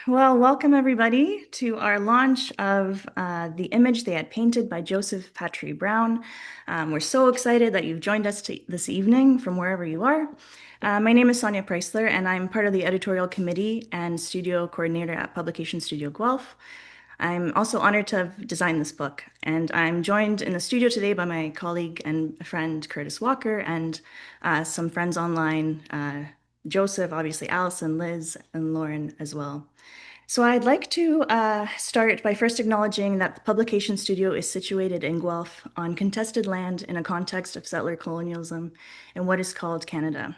Well, welcome everybody to our launch of the image they had painted by Joseph Patry Brown. We're so excited that you've joined us this evening from wherever you are. My name is Sonia Preisler, and I'm part of the editorial committee and studio coordinator at Publication Studio Guelph. I'm also honored to have designed this book, and I'm joined in the studio today by my colleague and friend Curtis Walker and some friends online, Joseph, obviously Allison, Liz, and Lauren as well. So I'd like to start by first acknowledging that the publication studio is situated in Guelph on contested land in a context of settler colonialism in what is called Canada.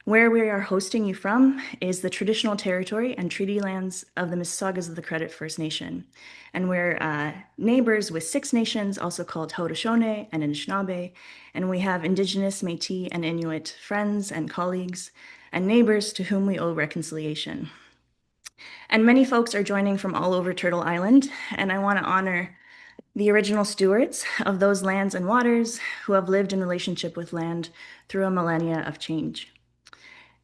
Where we are hosting you from is the traditional territory and treaty lands of the Mississaugas of the Credit First Nation. And we're neighbors with Six Nations, also called Haudenosaunee and Anishinaabe. And we have Indigenous, Métis, and Inuit friends and colleagues and neighbors to whom we owe reconciliation. And many folks are joining from all over Turtle Island, and I want to honor the original stewards of those lands and waters who have lived in relationship with land through a millennia of change.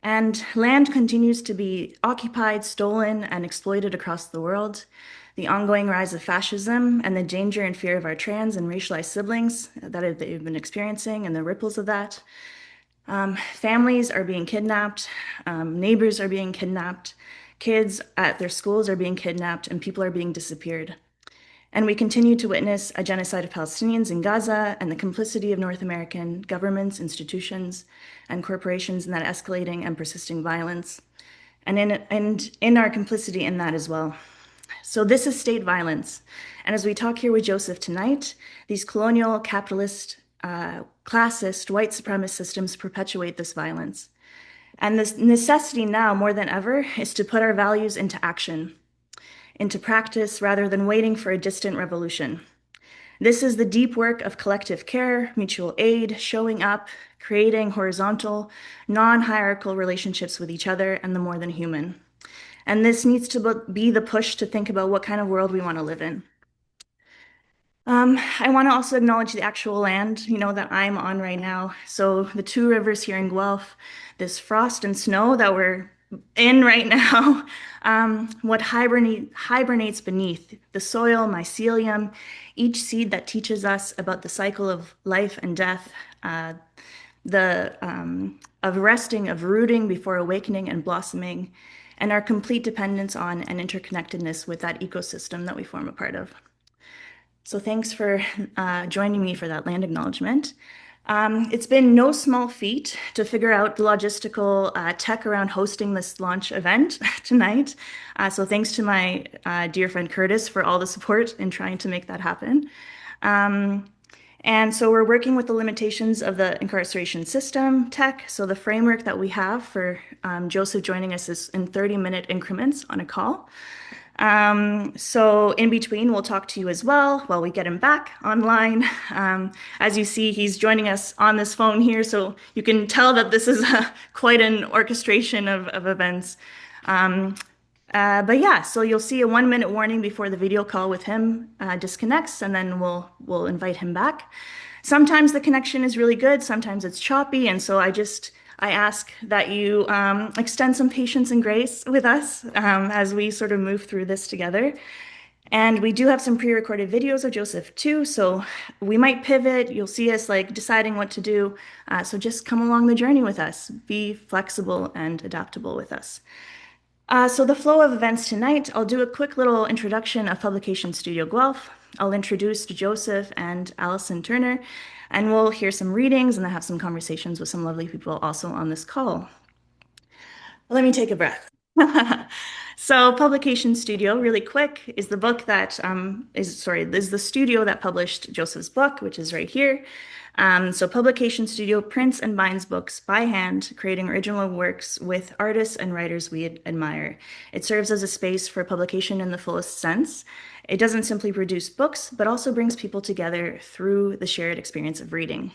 And land continues to be occupied, stolen, and exploited across the world. The ongoing rise of fascism and the danger and fear of our trans and racialized siblings that they've been experiencing and the ripples of that. Families are being kidnapped, neighbors are being kidnapped, kids at their schools are being kidnapped, and people are being disappeared. And we continue to witness a genocide of Palestinians in Gaza and the complicity of North American governments, institutions, and corporations in that escalating and persisting violence, and in our complicity in that as well. So this is state violence. And as we talk here with Joseph tonight, these colonial, capitalist, classist, white supremacist systems perpetuate this violence. And this necessity now more than ever is to put our values into action, into practice, rather than waiting for a distant revolution. This is the deep work of collective care, mutual aid, showing up, creating horizontal, non-hierarchical relationships with each other and the more than human. And this needs to be the push to think about what kind of world we want to live in. I want to also acknowledge the actual land, that I'm on right now. So the two rivers here in Guelph, this frost and snow that we're in right now, what hibernates beneath the soil, mycelium, each seed that teaches us about the cycle of life and death, of resting, of rooting before awakening and blossoming, and our complete dependence on and interconnectedness with that ecosystem that we form a part of. So thanks for joining me for that land acknowledgement. It's been no small feat to figure out the logistical tech around hosting this launch event tonight. So thanks to my dear friend Curtis for all the support in trying to make that happen. And so we're working with the limitations of the incarceration system tech. So the framework that we have for Joseph joining us is in 30-minute increments on a call. So in between, we'll talk to you as well while we get him back online. As you see, he's joining us on this phone here, so you can tell that this is quite an orchestration of events. But yeah, so you'll see a 1-minute warning before the video call with him disconnects, and then we'll invite him back. Sometimes the connection is really good, sometimes it's choppy, and so I ask that you extend some patience and grace with us as we sort of move through this together. And we do have some pre-recorded videos of Joseph too, so we might pivot. You'll see us like deciding what to do. So just come along the journey with us. Be flexible and adaptable with us. So the flow of events tonight, I'll do a quick little introduction of Publication Studio Guelph. I'll introduce Joseph and Allison Turner, and we'll hear some readings and then have some conversations with some lovely people also on this call. Let me take a breath. So Publication Studio, really quick, is the book that is the studio that published Joseph's book, which is right here. So Publication Studio prints and binds books by hand, creating original works with artists and writers we admire. It serves as a space for publication in the fullest sense. It doesn't simply produce books, but also brings people together through the shared experience of reading.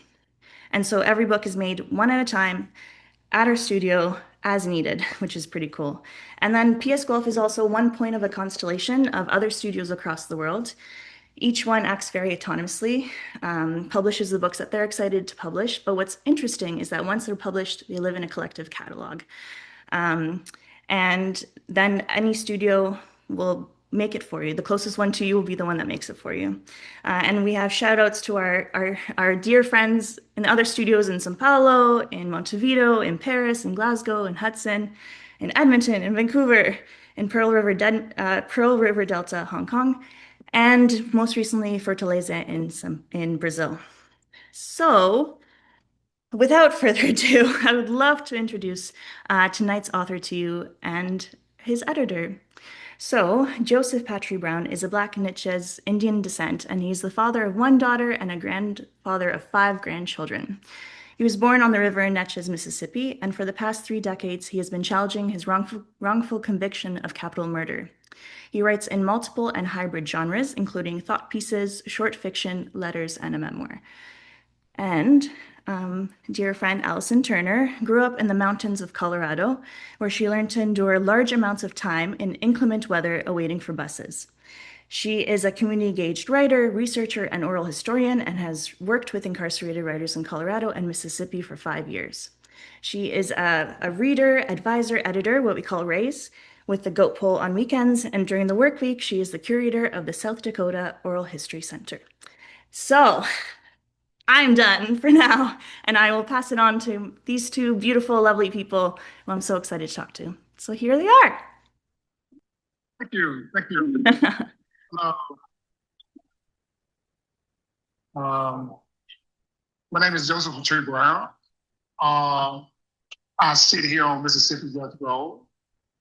And so every book is made one at a time at our studio as needed, which is pretty cool. And then PS Guelph is also one point of a constellation of other studios across the world. Each one acts very autonomously, publishes the books that they're excited to publish. But what's interesting is that once they're published, they live in a collective catalog. And then any studio will make it for you. The closest one to you will be the one that makes it for you. And we have shout outs to our dear friends in other studios in São Paulo, in Montevideo, in Paris, in Glasgow, in Hudson, in Edmonton, in Vancouver, in Pearl River Delta, Hong Kong, and most recently Fortaleza in Brazil. So, without further ado, I would love to introduce tonight's author to you and his editor. So, Joseph Patry Brown is a Black Nitschez Indian descent, and he's the father of one daughter and a grandfather of five grandchildren. He was born on the river in Natchez, Mississippi, and for the past 3 decades, he has been challenging his wrongful conviction of capital murder. He writes in multiple and hybrid genres, including thought pieces, short fiction, letters, and a memoir. And dear friend Allison Turner grew up in the mountains of Colorado, where she learned to endure large amounts of time in inclement weather awaiting for buses. She is a community-engaged writer, researcher, and oral historian, and has worked with incarcerated writers in Colorado and Mississippi for 5 years. She is a reader, advisor, editor, what we call RAISE, with the Goat Poll on weekends, and during the work week, she is the curator of the South Dakota Oral History Center. So, I'm done for now, and I will pass it on to these two beautiful, lovely people who I'm so excited to talk to. So here they are. Thank you. Thank you. My name is Joseph Patry Brown. I sit here on Mississippi Death Row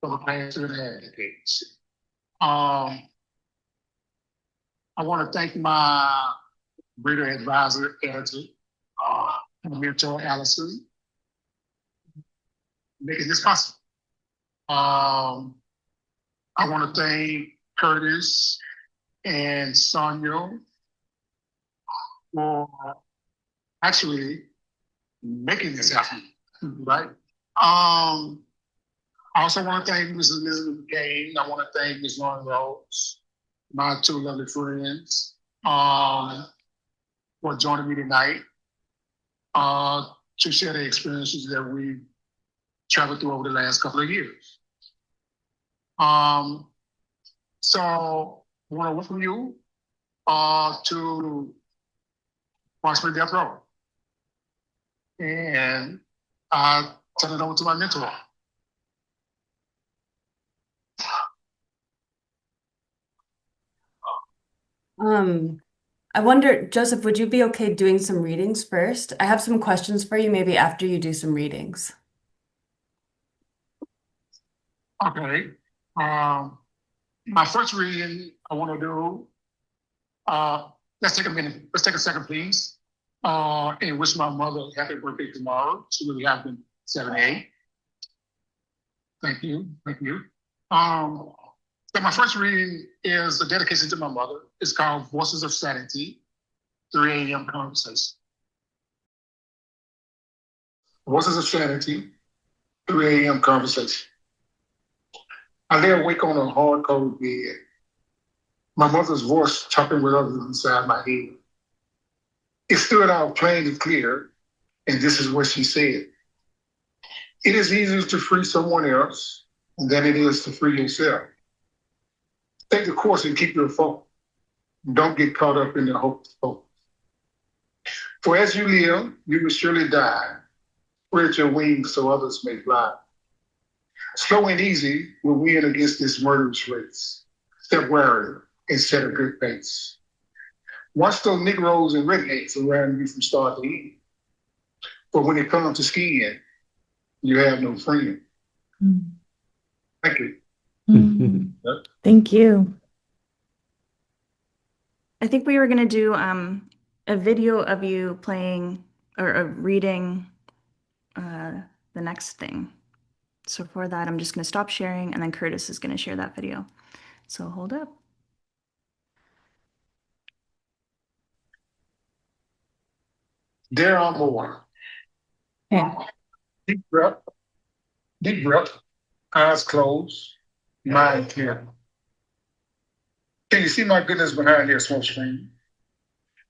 for the past 2.5 decades. I want to thank my reader advisor, editor, mentor, Allison, making this possible. I want to thank Curtis and Sonia for actually making this happen, right? I also want to thank Mrs. Elizabeth Kane. I want to thank Ms. Lauren Rose, my two lovely friends, for joining me tonight to share the experiences that we traveled through over the last couple of years. So I want to welcome you to Marksman Death Row. And I turn it over to my mentor. I wonder, Joseph, would you be okay doing some readings first? I have some questions for you, maybe after you do some readings. Okay. My first reading I want to do, let's take a minute. Let's take a second, please. And wish my mother a happy birthday tomorrow. She will be having 78. Thank you. Thank you. So my first reading is a dedication to my mother. It's called Voices of Sanity, 3 a.m. Conversation. Voices of Sanity, 3 a.m. Conversation. I lay awake on a hard, cold bed. My mother's voice chopping with others inside my head. It stood out plain and clear, and this is what she said. It is easier to free someone else than it is to free yourself. Take the course and keep your focus. Don't get caught up in the hopeless focus. For as you live, you will surely die. Spread your wings so others may fly. Slow and easy will win against this murderous race. Step wary and set a good pace. Watch those Negroes and rednecks around you from start to end. For when it comes to skiing, you have no friend. Mm. Thank you. Mm. Thank you. I think we were going to do a video of you playing or reading the next thing. So for that, I'm just going to stop sharing, and then Curtis is going to share that video. So hold up. There are more. Yeah. Deep breath, eyes closed, mind clear. Can you see my goodness behind your smoke screen?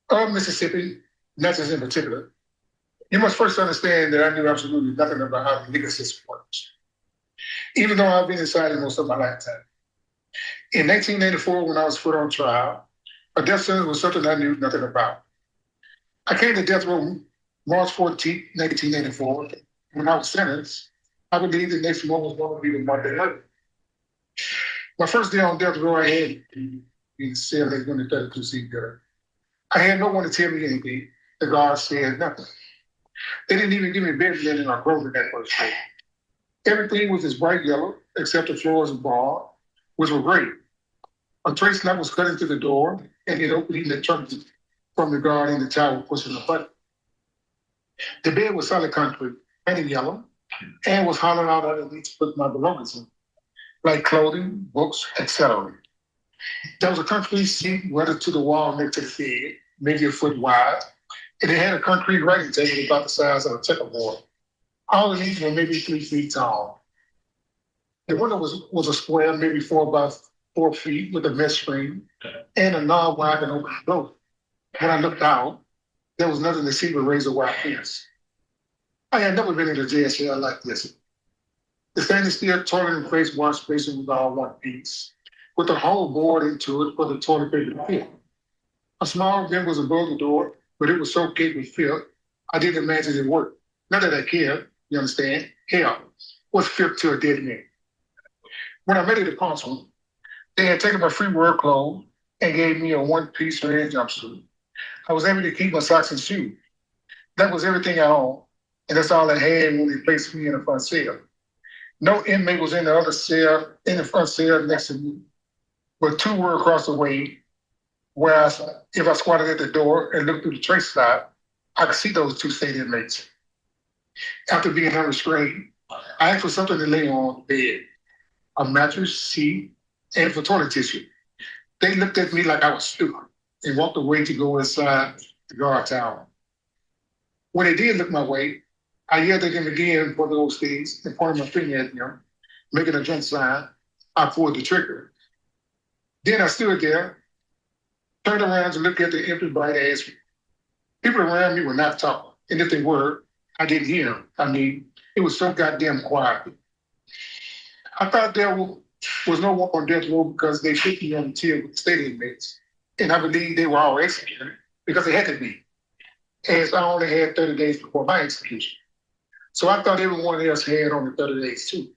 Of Mississippi, Natchez in particular, you must first understand that I knew absolutely nothing about how the legal system works. even though I've been inside it most of my lifetime. In 1984, when I was put on trial, a death sentence was something I knew nothing about. I came to death row March 14th, 1984. When I was sentenced, I believed the next month was going to be the Monday 11th. My first day on death row, I had in cell they went to 32 seat guard. I had no one to tell me anything. The guards said nothing. They didn't even give me bed linen or clothing that first day. Everything was this bright yellow, except the floors and bar, which were great. A trace nut was cut into the door, and it opened the trunk from the guard in the tower pushing the button. The bed was solid concrete, painted yellow, and was hollowed out underneath to put my belongings in, like clothing, books, etc. There was a concrete seat welded to the wall next to the bed, maybe a foot wide, and it had a concrete writing table about the size of a checkerboard. All of these were maybe 3 feet tall. The window was a square, maybe 4 by 4 feet, with a mesh screen and a knob where I could open the door. When I looked out, there was nothing to see but razor wire fence. I had never been in a jail cell like this. The stainless steel toilet and face wash basin was all one piece, with a hole bored into it for the toilet paper to fit. A small bin was above the door, but it was so caked with filth, I didn't imagine it worked. Not that I cared, you understand? Hell, what's filth to a dead man? When I made it to consul, they had taken my free work clothes and gave me a one-piece red jumpsuit. I was able to keep my socks and shoes. That was everything I owned, and that's all I had when they placed me in the front cell. No inmate was in the other cell, in the front cell next to me, but two were across the way, where if I squatted at the door and looked through the trace slot, I could see those two state inmates. After being unrestrained, I asked for something to lay on the bed, a mattress, seat, and for toilet tissue. They looked at me like I was stupid and walked away to go inside the guard tower. When they did look my way, I yelled at them again for those things and pointed my finger at them, making a drunk sign. I pulled the trigger. Then I stood there, turned around to look at the empty bright ass. People around me were not talking, and if they were, I didn't hear them. I mean, it was so goddamn quiet. I thought there was no one on death row because they put me on the tier with the state inmates, and I believe they were all executed because they had to be, as I only had 30 days before my execution. So I thought everyone else had only 30 days too,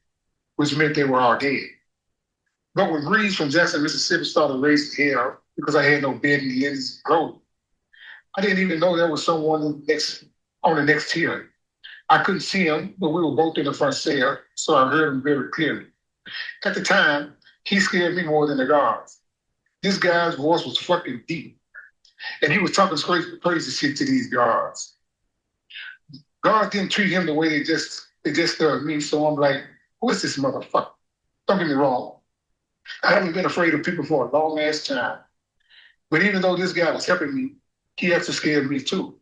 which meant they were all dead. But when Breeze from Jackson, Mississippi started raising hell because I had no bed and lenses and clothes, I didn't even know there was someone on the next tier. I couldn't see him, but we were both in the front cell, so I heard him very clearly. At the time, he scared me more than the guards. This guy's voice was fucking deep, and he was talking crazy shit to these guards. Guards didn't treat him the way they just did me, so I'm like, who is this motherfucker? Don't get me wrong. I haven't been afraid of people for a long ass time. But even though this guy was helping me, he actually scared me too.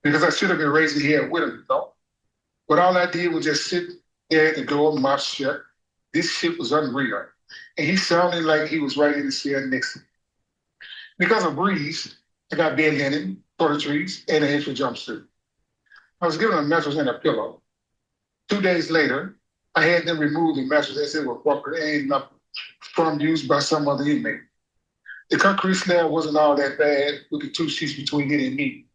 Because I should have been raising here with him, you know? But all I did was just sit there at the door, mouth shut. This shit was unreal. And he sounded like he was right in the cell next to me. Because of Breeze, I got bed linen, toiletries, and an extra jumpsuit. I was given a mattress and a pillow. 2 days later, I had them remove the mattress as it was broken and from used by some other inmate. The concrete slab wasn't all that bad with the two sheets between it and me.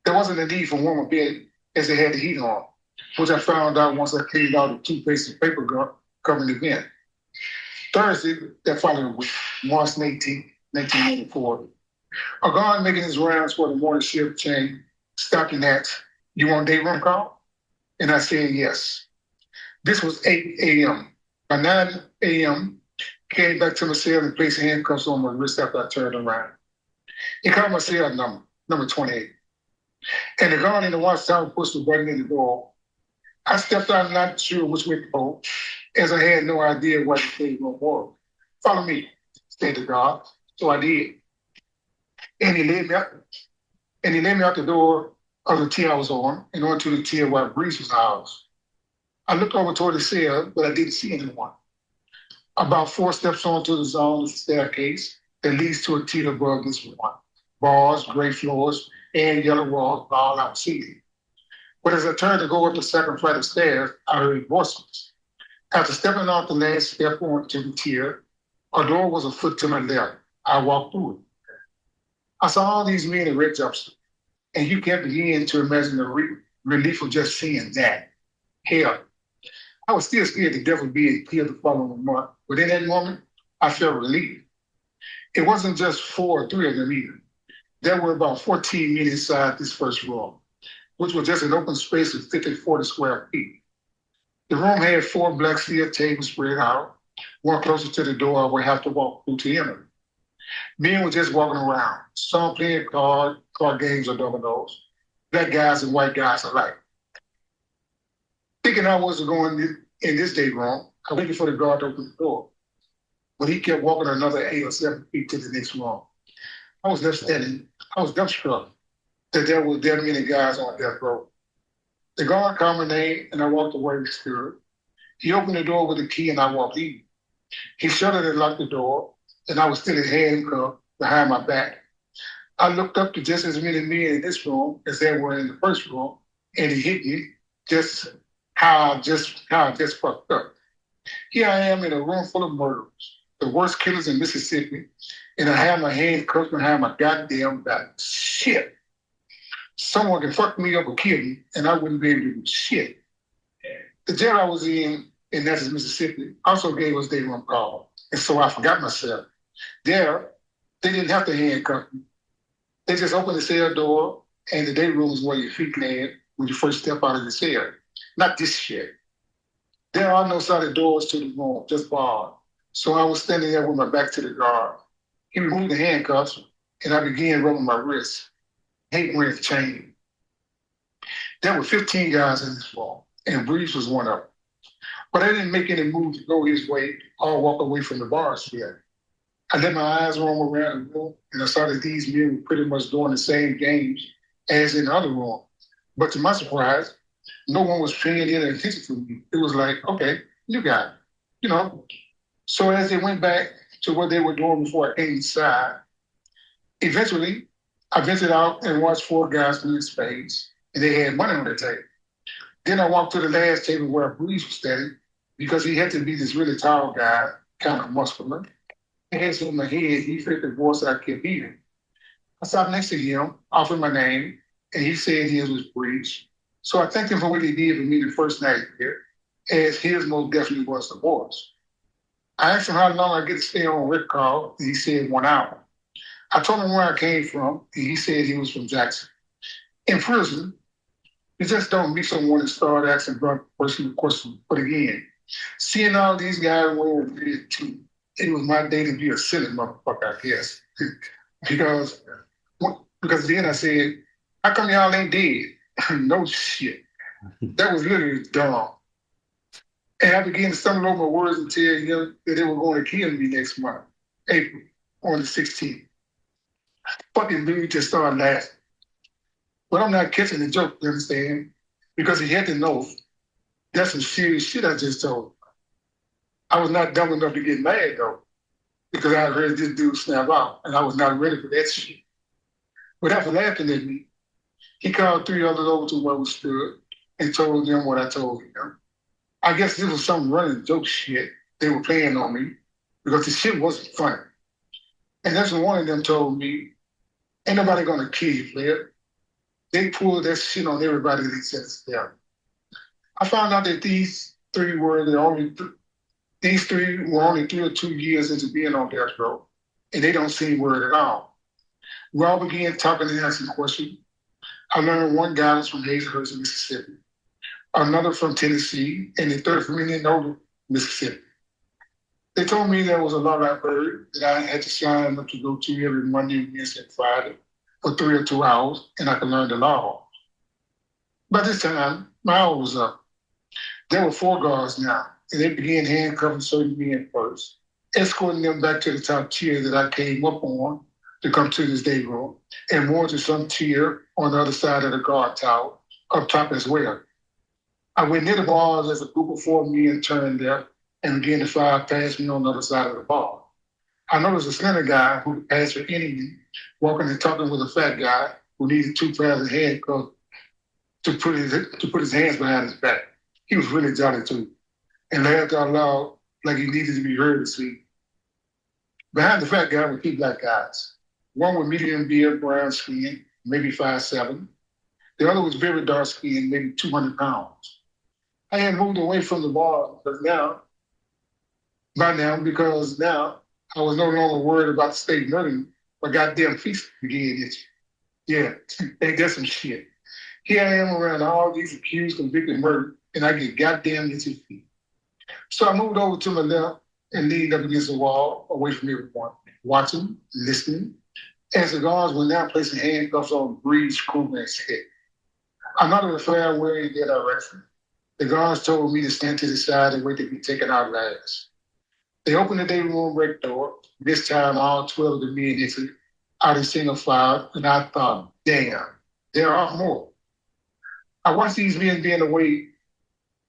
There wasn't a need for warmer bed as they had the heat on, which I found out once I cleaned out the toothpaste and paper covering the vent. Thursday, that following week, March 18th, 1984, a guard making his rounds for the morning shift chain stopped and asked, "You want a day room call?" And I said yes. This was 8 a.m. By 9 a.m., came back to my cell and placed handcuffs on my wrist after I turned around. He called my cell number 28. And the guard in the watchtower pushed the button in the door. I stepped out, not sure which way to go, as I had no idea what the day room was. "Follow me," said the guard. So I did. And he led me out the door of the tier I was on and onto the tier where Breeze was housed. I looked over toward the cell, but I didn't see anyone. About 4 steps onto the zone is a staircase that leads to a tier above this one. Bars, gray floors, and yellow walls all out seating. But as I turned to go up the second flight of stairs, I heard voices. After stepping off the last step onto the tier, a door was a foot to my left. I walked through it. I saw all these men in red jumpsuits, and you can't begin to imagine the relief of just seeing that. Hell, I was still scared to death of being killed the following month, but in that moment, I felt relief. It wasn't just 4 or 3 of them either. There were about 14 men inside this first room, which was just an open space of 50, 40 square feet. The room had 4 black steel tables spread out, one closer to the door I would have to walk through to enter. Men were just walking around, some playing card games or dominoes, black guys and white guys alike. Thinking I wasn't going in this day room, I waited for the guard to open the door, but he kept walking another 8 or 7 feet to the next room. I was left standing. I was dumbstruck that there were that many guys on death row. The guard called my name, and I walked away with spirit. He opened the door with a key, and I walked in. He shut it and locked the door, and I was still in handcuffed behind my back. I looked up to just as many men in this room as there were in the first room, and it hit me just how I just fucked up. Here I am in a room full of murderers, the worst killers in Mississippi, and I have my hand cuffed behind my goddamn back. Shit. Someone can fuck me up or kill me, and I wouldn't be able to do shit. The jail I was in Natchez, Mississippi, also gave us day room call, and so I forgot myself. There, they didn't have to handcuff me. They just opened the cell door, and the day room is where your feet land when you first step out of the cell. Not this shit. There are no solid doors to the room, just bars. So I was standing there with my back to the guard. He removed the handcuffs, and I began rubbing my wrists. Hate wearing the chain. There were 15 guys in this room, and Breeze was one of them. But I didn't make any move to go his way or walk away from the bars yet. I let my eyes roam around the room, and I saw that these men were pretty much doing the same games as in the other room. But to my surprise, no one was paying any attention to me. It was like, okay, you got it, you know. So as they went back to what they were doing before I came inside, eventually I ventured out and watched 4 guys do spades, and they had money on their table. Then I walked to the last table where Breeze was standing because he had to be this really tall guy, kind of muscular. Hands on my head, he heard the voice I kept hearing. I sat next to him, offered my name, and he said his was Breeze. So I thanked him for what he did for me the first night here, as his most definitely was the voice. I asked him how long I get to stay on Rick call, and he said 1 hour. I told him where I came from, and he said he was from Jackson. In prison, you just don't meet someone and start asking blunt personal questions. But again, seeing all these guys wearing red too, it was my day to be a silly motherfucker, I guess. because then I said, how come y'all ain't dead? No shit. That was literally dumb. And I began to stumble over my words and tell him that they were going to kill me next month, April, on the 16th. Fucking dude just started laughing. But I'm not catching the joke, you understand? Because he had to know that's some serious shit I just told him. I was not dumb enough to get mad though, because I heard this dude snap out, and I was not ready for that shit. But after laughing at me, he called 3 others over to where we stood and told them what I told him. I guess this was some running joke shit they were playing on me because the shit wasn't funny. And that's when one of them told me, ain't nobody gonna kill you, player. They pulled that shit on everybody that said it's there. I found out that these 3 were only 3 or 2 years into being on death row, and they don't seem worried at all. We all began talking and asking questions. I learned one guy was from Hazelhurst, Mississippi, another from Tennessee, and the third from Indianola, Mississippi. They told me there was a law I heard that I had to sign up to go to every Monday, Wednesday, and Friday for 3 or 2 hours, and I could learn the law. By this time, my hour was up. There were 4 guards now, and they began handcuffing certain men first, escorting them back to the top tier that I came up on to come to this day room, and more to some tier on the other side of the guard tower, up top as well. I went near the bars as a group of 4 men turned left and began to file past me on the other side of the bar. I noticed a slender guy who passed for anyone walking and talking with a fat guy who needed 2 pairs of handcuffs to put his hands behind his back. He was really jolly too. and laughed out loud like he needed to be heard to speak. Behind the fat guy were two black guys. One with medium beard, brown skin, maybe 5'7". The other was very dark skinned, maybe 200 pounds. I had moved away from the bar by now, because now I was no longer worried about the state murdering my goddamn feet began itching. Yeah, ain't that some shit? Here I am around all these accused, convicted murder, and I get goddamn itchy feet. So I moved over to my left and leaned up against the wall, away from everyone, watching, listening, as the guards were now placing handcuffs on Breeze Crewman's head. I'm not in the fair way in that direction. The guards told me to stand to the side and wait to be taken out last. They opened the day room break door. This time, all 12 of the men entered out in single file, and I thought, damn, there are more. I watched these men being away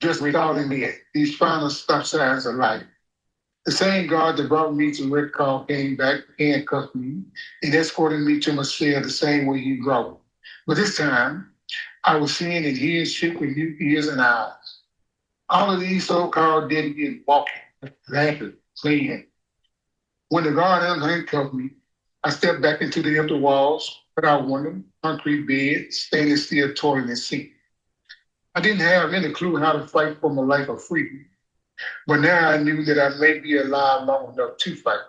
just recalling me these final stop signs of life. The same guard that brought me to Red Call came back, handcuffed me, and escorted me to my cell the same way he brought me. But this time, I was seeing and hearing shit with new ears and eyes. All of these so-called dead men walking, laughing, playing. When the guard unhandcuffed me, I stepped back into the empty walls, without wondering, concrete bed, stainless steel toilet and sink. I didn't have any clue how to fight for my life of freedom, but now I knew that I may be alive long enough to fight.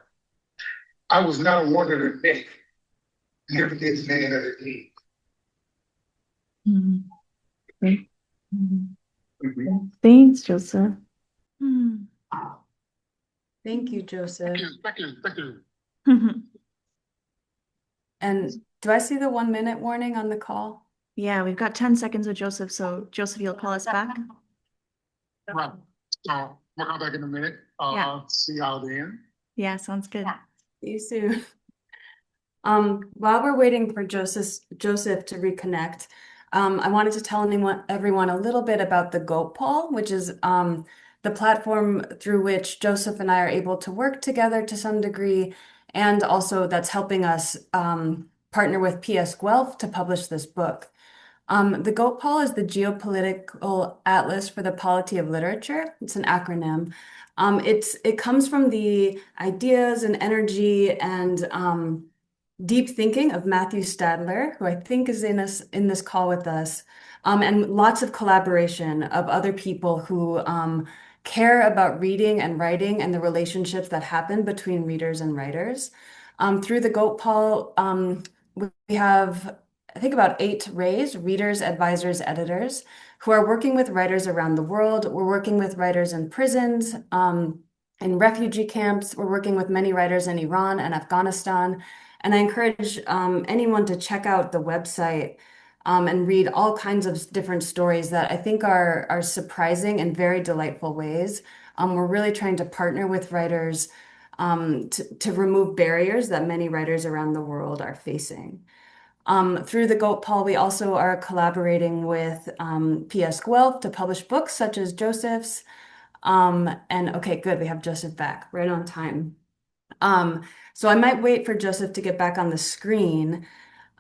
I was not one of the many, never did man of the day. Mhm. Great. Mhm. Thanks, Joseph. Hmm. Thank you, Joseph. Thank you, thank you. And do I see the 1 minute warning on the call? Yeah, we've got 10 seconds with Joseph, so Joseph, you'll call us back? Right. We'll come back in a minute. Yeah. See y'all then. Yeah, sounds good. See you soon. While we're waiting for Joseph to reconnect, I wanted to tell everyone a little bit about the Goat Poll, which is the platform through which Joseph and I are able to work together to some degree, and also that's helping us partner with PS Guelph to publish this book. The GOAT Poll is the Geopolitical Atlas for the Polity of Literature. It's an acronym. It comes from the ideas and energy and deep thinking of Matthew Stadler, who I think is in this call with us, and lots of collaboration of other people who care about reading and writing and the relationships that happen between readers and writers. Through the GOAT Poll, we have, I think, about 8 RAs, readers, advisors, editors, who are working with writers around the world. We're working with writers in prisons, in refugee camps. We're working with many writers in Iran and Afghanistan. And I encourage anyone to check out the website and read all kinds of different stories that I think are surprising in very delightful ways. We're really trying to partner with writers to remove barriers that many writers around the world are facing. Through the GOAT Poll, we also are collaborating with PS Guelph to publish books such as Joseph's. And okay, good, we have Joseph back, right on time. So I might wait for Joseph to get back on the screen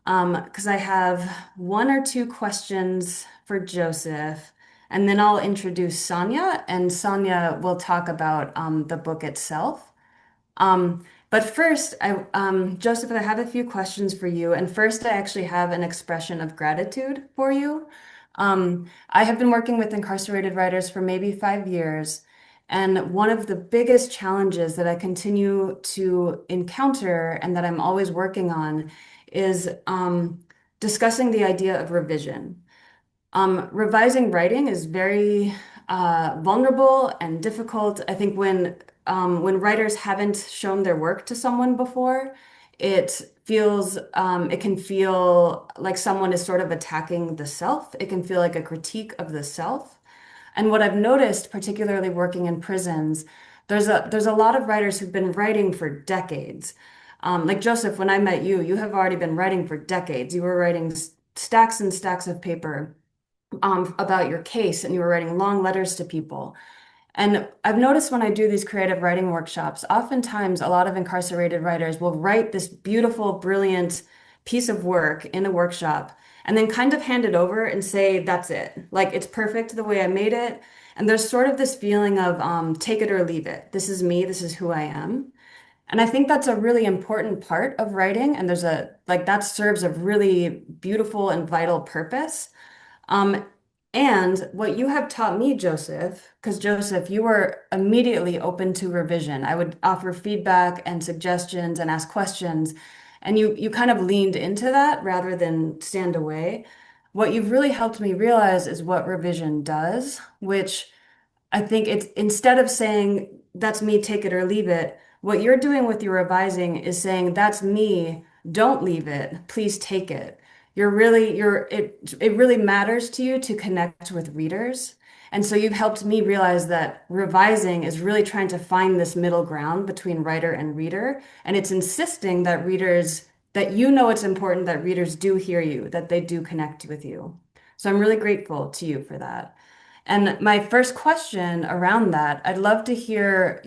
because I have 1 or 2 questions for Joseph, and then I'll introduce Sonia, and Sonia will talk about the book itself. But first, Joseph, I have a few questions for you. And first, I actually have an expression of gratitude for you. I have been working with incarcerated writers for maybe 5 years. And one of the biggest challenges that I continue to encounter and that I'm always working on is discussing the idea of revision. Revising writing is very vulnerable and difficult. I think when writers haven't shown their work to someone before, it can feel like someone is sort of attacking the self. It can feel like a critique of the self. And what I've noticed, particularly working in prisons, there's a lot of writers who've been writing for decades. Like Joseph, when I met you, you have already been writing for decades. You were writing stacks and stacks of paper about your case, and you were writing long letters to people. And I've noticed when I do these creative writing workshops, oftentimes a lot of incarcerated writers will write this beautiful, brilliant piece of work in a workshop. and then kind of hand it over and say, that's it. Like it's perfect the way I made it. And there's sort of this feeling of take it or leave it. This is me, this is who I am. And I think that's a really important part of writing. And there's a, like, that serves a really beautiful and vital purpose. Um, and what you have taught me, Joseph, because Joseph, you were immediately open to revision. I would offer feedback and suggestions and ask questions. And you kind of leaned into that rather than stand away. What you've really helped me realize is what revision does, which I think it's instead of saying, that's me, take it or leave it, what you're doing with your revising is saying, that's me, don't leave it, please take it. It really matters to you to connect with readers. And so you've helped me realize that revising is really trying to find this middle ground between writer and reader. And it's insisting that that you know it's important that readers do hear you, that they do connect with you. So I'm really grateful to you for that. And my first question around that, I'd love to hear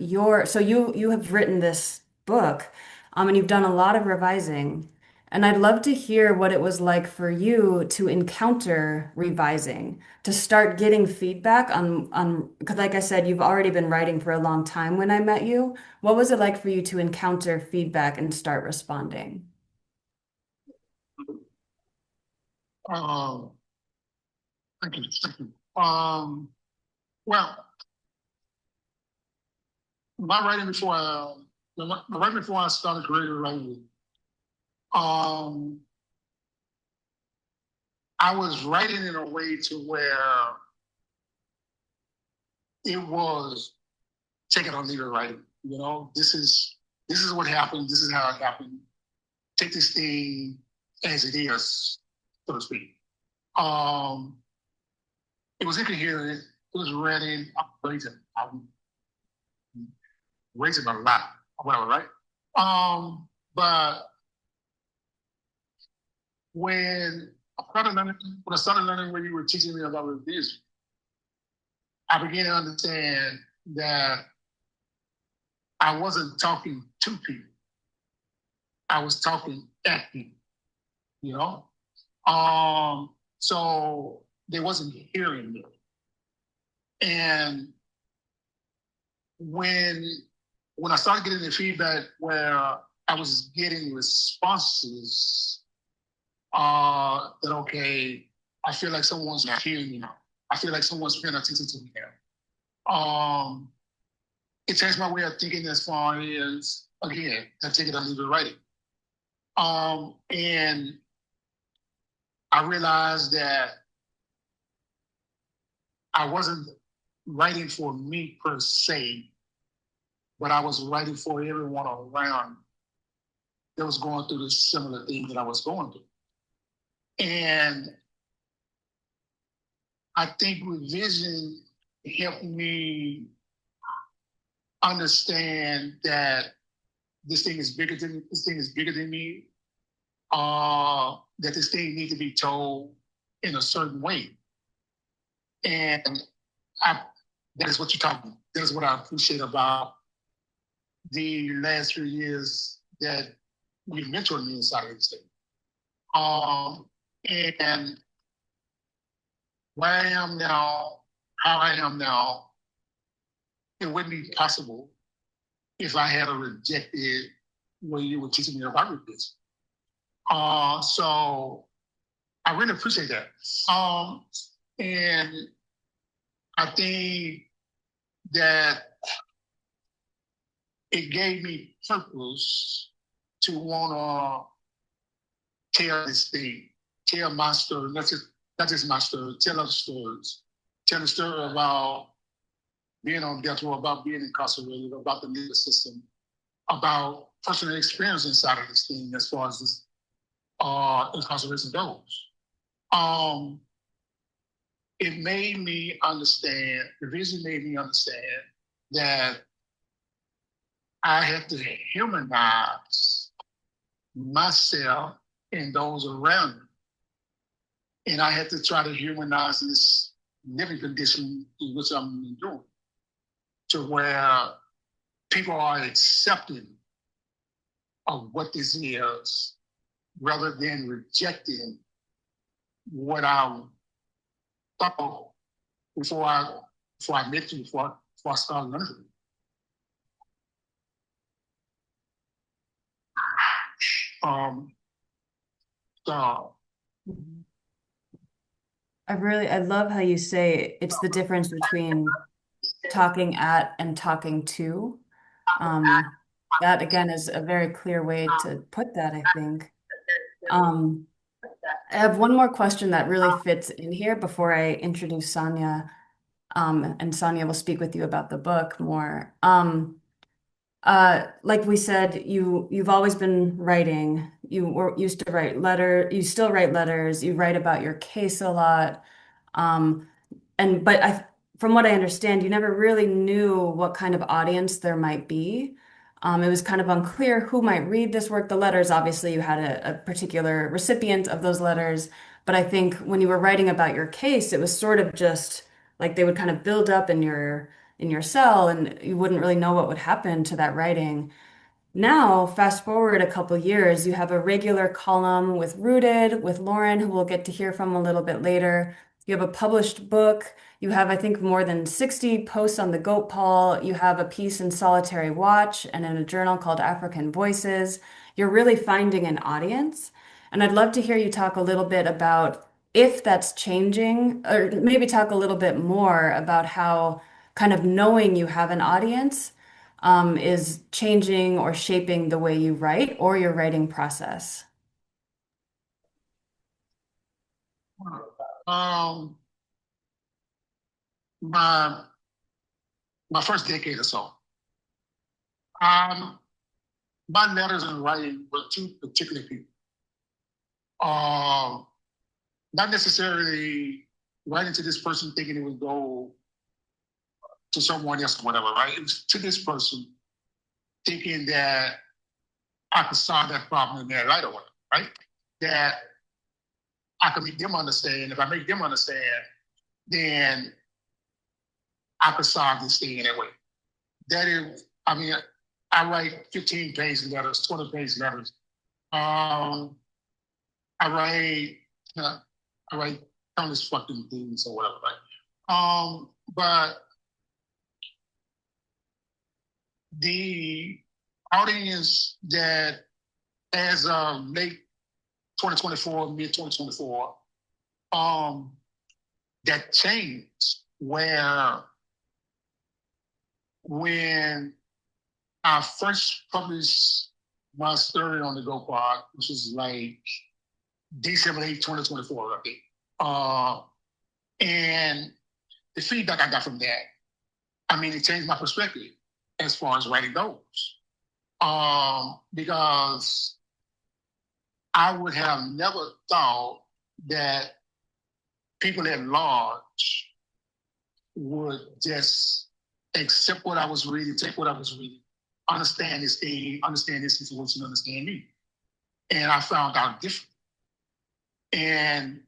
so you have written this book, and you've done a lot of revising. And I'd love to hear what it was like for you to encounter revising, to start getting feedback because like I said, you've already been writing for a long time when I met you. What was it like for you to encounter feedback and start responding? Um, thank you. Thank you. Well, my writing before right before I started creative writing, um, I was writing in a way to where it was take it or leave it writing. You know, this is what happened. This is how it happened. Take this thing as it is, so to speak. Um, it was incoherent. It was ready. I'm raising a lot, whatever, right? But when when I started learning what you were teaching me about revision, I began to understand that I wasn't talking to people. I was talking at people, you know? So they wasn't hearing me. And when I started getting the feedback where I was getting responses that okay, I feel like someone's not hearing me now. I feel like someone's paying attention to me now. It changed my way of thinking as far as again, I take it or leave it writing. And I realized that I wasn't writing for me per se, but I was writing for everyone around that was going through the similar thing that I was going through. And I think revision helped me understand that this thing is bigger than me. That this thing needs to be told in a certain way. And that is what you're talking about. That is what I appreciate about the last 3 years that you've mentored me inside of this thing. And where I am now, how I am now, it wouldn't be possible if I had rejected what you were teaching me about this. So I really appreciate that. And I think that it gave me purpose to want to tell this thing, tell my story, not just my story, tell other stories. Tell the story about being on death row, about being incarcerated, about the legal system, about personal experience inside of this thing as far as this incarceration goes. It made me understand, the vision made me understand that I have to humanize myself and those around me. And I had to try to humanize this living condition in which I'm enduring to where people are accepting of what this is rather than rejecting what I thought before I before I met you, before I started learning. Um, so I love how you say it's the difference between talking at and talking to. Um, that again is a very clear way to put that, I think. Um, I have one more question that really fits in here before I introduce Sonia. And Sonia will speak with you about the book more. Like we said, you've always been writing. Used to write you still write letters, you write about your case a lot. Um, but from what I understand, you never really knew what kind of audience there might be. It was kind of unclear who might read this work. The letters, obviously, you had a particular recipient of those letters. But I think when you were writing about your case, it was sort of just like they would kind of build up in your cell, and you wouldn't really know what would happen to that writing. Now, fast forward a couple years, you have a regular column with Rooted, with Lauren, who we'll get to hear from a little bit later. You have a published book. You have, I think, more than 60 posts on the Goat Paul. You have a piece in Solitary Watch and in a journal called African Voices. You're really finding an audience. And I'd love to hear you talk a little bit about if that's changing, or maybe talk a little bit more about how kind of knowing you have an audience is changing or shaping the way you write or your writing process. um, my my first decade or so, um, my letters and writing were to particular people. Um, Not necessarily writing to this person thinking it would go to someone else or whatever, right? It was to this person thinking that I could solve that problem in their light or whatever, right? That I could make them understand. If I make them understand, then I could solve this thing in that way. That is, I mean, I write 15-page letters, 20-page letters. Um, I write, I write countless fucking things or whatever, right? But the audience that as of late 2024, mid 2024, that changed where when I first published my story on the Go Pod, which was like December 8th, 2024, I think. And the feedback I got from that, I mean, it changed my perspective as far as writing goes. Because I would have never thought that people at large would just accept what I was reading, take what I was reading, understand this thing, understand this situation, understand me. And I found out different. And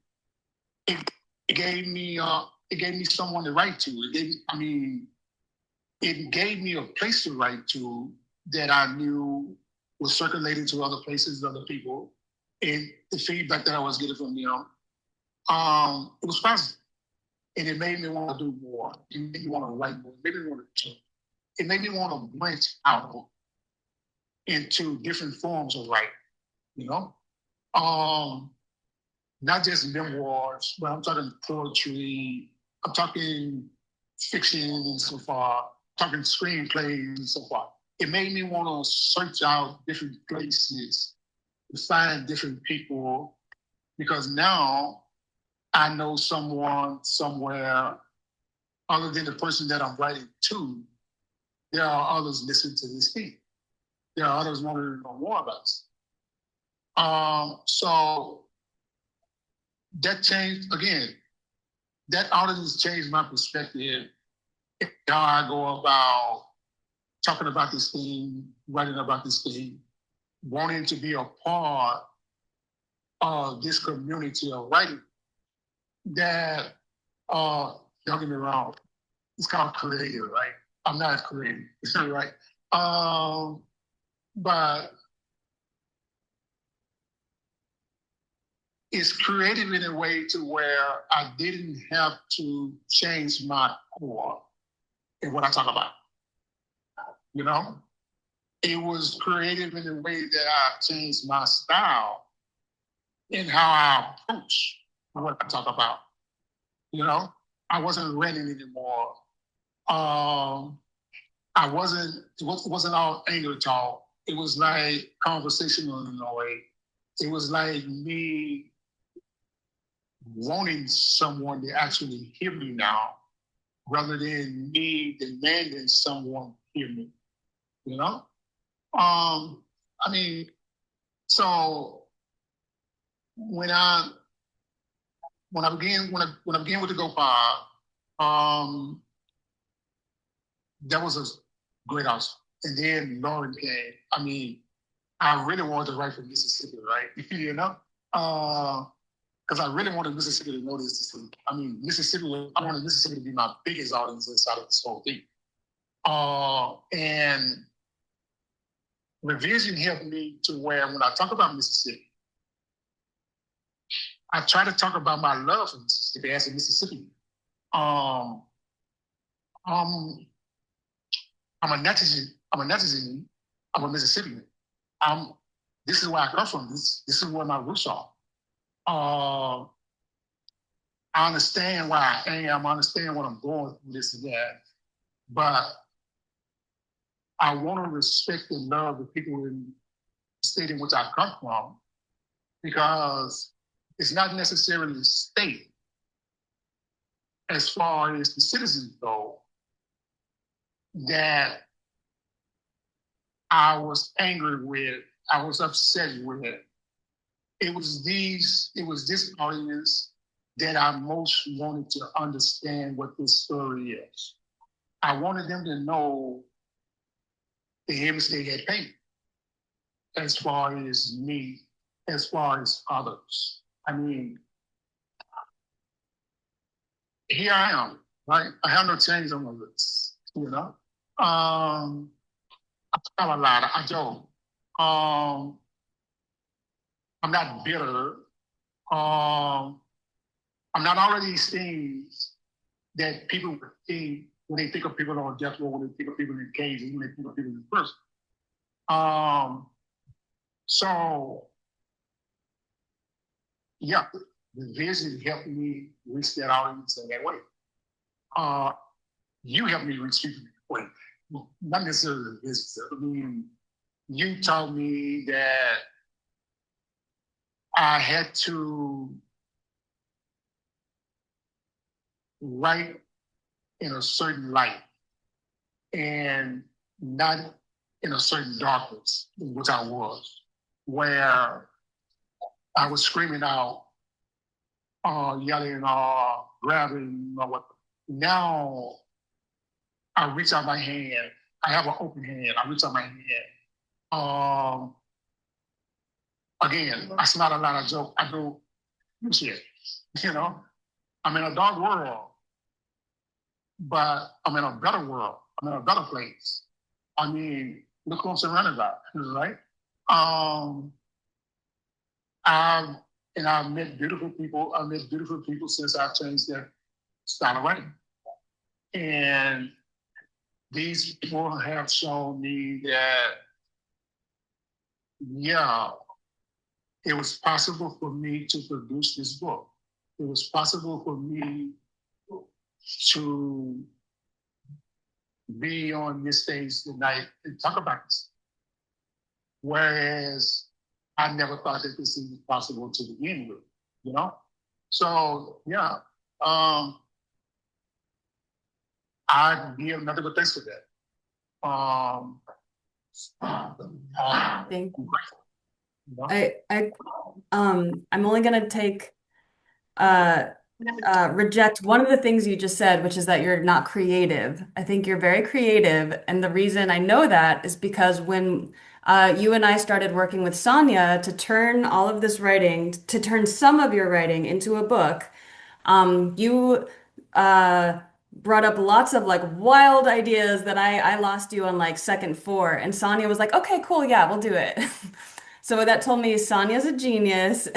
it, it gave me someone to write to. It gave me a place to write to that I knew was circulating to other places, other people, and the feedback that I was getting from them, it was positive, and it made me want to do more. It made me want to write more. It made me want to branch out into different forms of writing. You know, not just memoirs, but I'm talking poetry. I'm talking fiction and so far. Talking screenplays and so far. It made me want to search out different places to find different people because now I know someone somewhere other than the person that I'm writing to. There are others listening to this thing. There are others wanting to know more about us. So that changed again. That audience changed my perspective. How I go about talking about this thing, writing about this thing, wanting to be a part of this community of writing. That don't get me wrong, it's called creative, right? I'm not creative, right? But it's creative in a way to where I didn't have to change my core in what I talk about. You know, it was creative in a way that I changed my style in how I approach what I talk about. You know, I wasn't renting anymore. Um, it wasn't all anger talk. It was like conversational in a way. It was like me wanting someone to actually hear me now rather than me demanding someone hear me, you know? I mean, so when I when I began with the Go Five, um, that was a great house. And then Lauren came. I mean, I really wanted to write for Mississippi, right? You know? Because I really wanted Mississippi to know this. I mean, I wanted Mississippi to be my biggest audience inside of this whole thing. And revision helped me to where when I talk about Mississippi, I try to talk about my love for Mississippi as a Mississippian. Um, um, I'm a netizen. I'm a netizen. I'm a Mississippian. I'm. This is where I come from. This is where my roots are. Uh, I understand why I am. I understand what I'm going through, this and that. But I want to respect and love the people in the state in which I come from because it's not necessarily the state as far as the citizens go that I was angry with, I was upset with. It was this audience that I most wanted to understand what this story is. I wanted them to know the image they had painted as far as me, as far as others. I mean, here I am, right? I have no change on my lips, you know? I tell a lot, I don't. I'm not bitter. Um, I'm not all of these things that people would think when they think of people on death row, when they think of people in cages, when they think of people in prison. Um, so yeah, the vision helped me reach that audience in that way. Uh, you helped me reach people in that way. Not necessarily the vision. I mean, you told me that I had to write in a certain light and not in a certain darkness, which I was, where I was screaming out, yelling, grabbing, what. Now I reach out my hand. I have an open hand. I reach out my hand. Um, Again, that's not a lot of joke. I do shit, you know. I'm in a dark world, but I'm in a better world. I'm in a better place. I mean, look who I'm surrounded by, right? Um, I've I've met beautiful people. I've met beautiful people since I've changed their style of writing, and these people have shown me that yeah, it was possible for me to produce this book. It was possible for me to be on this stage tonight and talk about this. Whereas I never thought that this was possible to begin with, you know? So yeah, I give nothing but thanks for that. Thank I'm grateful, you know? I'm only gonna take uh reject one of the things you just said, which is that you're not creative. I think you're very creative, and the reason I know that is because when you and I started working with Sonia to turn all of this writing, to turn some of your writing into a book, you brought up lots of like wild ideas that I lost you on like second four, and Sonia was like, "Okay, cool, yeah, we'll do it." So that told me Sonia's a genius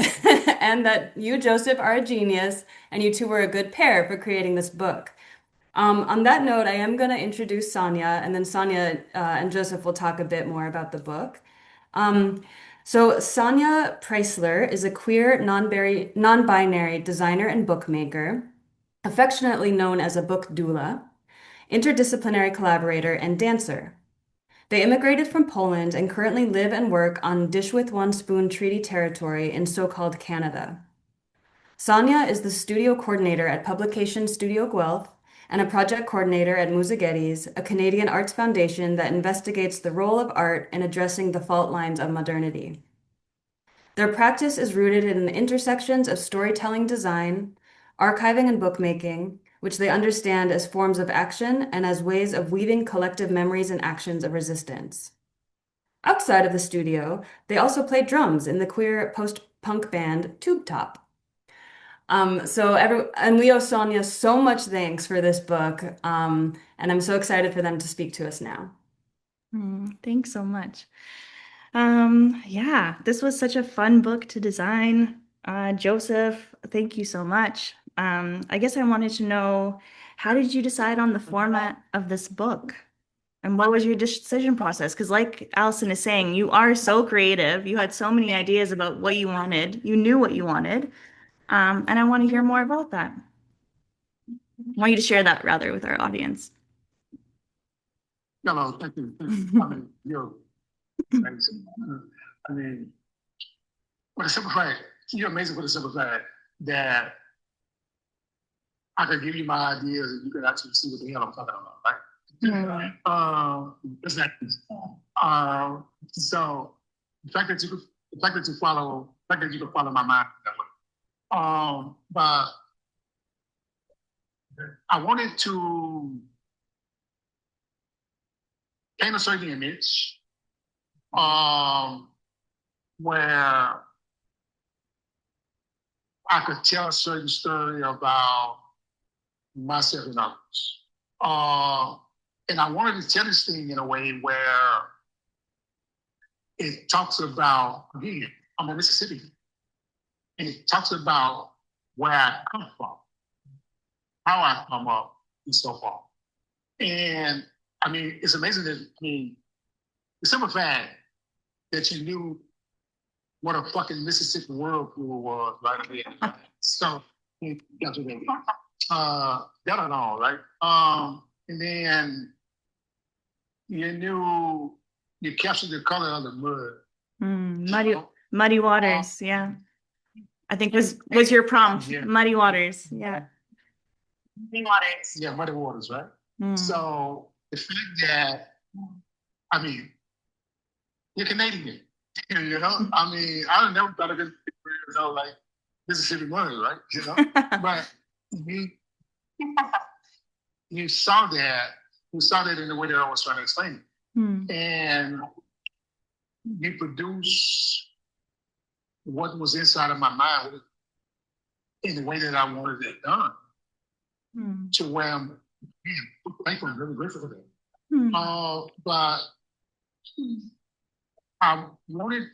and that you, Joseph, are a genius, and you two were a good pair for creating this book. On that note, I am going to introduce Sonia, and then Sonia and Joseph will talk a bit more about the book. Um, so Sonia Preisler is a queer, non-binary designer and bookmaker, affectionately known as a book doula, interdisciplinary collaborator, and dancer. They immigrated from Poland and currently live and work on Dish with One Spoon Treaty Territory in so-called Canada. Sonia is the studio coordinator at Publication Studio Guelph and a project coordinator at Musagetes, a Canadian arts foundation that investigates the role of art in addressing the fault lines of modernity. Their practice is rooted in the intersections of storytelling design, archiving, and bookmaking, which they understand as forms of action and as ways of weaving collective memories and actions of resistance. Outside of the studio, they also play drums in the queer post-punk band Tube Top. And we owe Sonia so much thanks for this book, and I'm so excited for them to speak to us now. Thanks so much. Yeah, this was such a fun book to design. Joseph, thank you so much. I guess I wanted to know, how did you decide on the format of this book? And what was your decision process? Because like Allison is saying, you are so creative. You had so many ideas about what you wanted. You knew what you wanted. And I want to hear more about that. I want you to share that rather with our audience. Hello, thank you. I mean, you're amazing. I mean, for the simple fact, you're amazing for the simple fact that I could give you my ideas and you could actually see what the hell I'm talking about, right? It's that easy. So the fact that you follow my mind that way. But I wanted to paint a certain image where I could tell a certain story about myself and others. And I wanted to tell this thing in a way where it talks about, again, I'm a Mississippi, and it talks about where I come from, how I come up, and so forth. And I mean, it's amazing that, the simple fact that you knew what a fucking Mississippi whirlpool was, right? I mean, so, that's what they did. That and all, right? And then you captured the color of the mud. Muddy Waters, yeah. I think was your prompt. Yeah. Muddy Waters, yeah. Muddy Waters. Yeah, Muddy Waters, right? So the fact that, I mean, you're Canadian, you know? I mean, I never thought of it, like Mississippi mud, right? You know? But you saw that in the way that I was trying to explain it. And you produce what was inside of my mind in the way that I wanted it done. To where I'm thankful and really grateful for that. But I wanted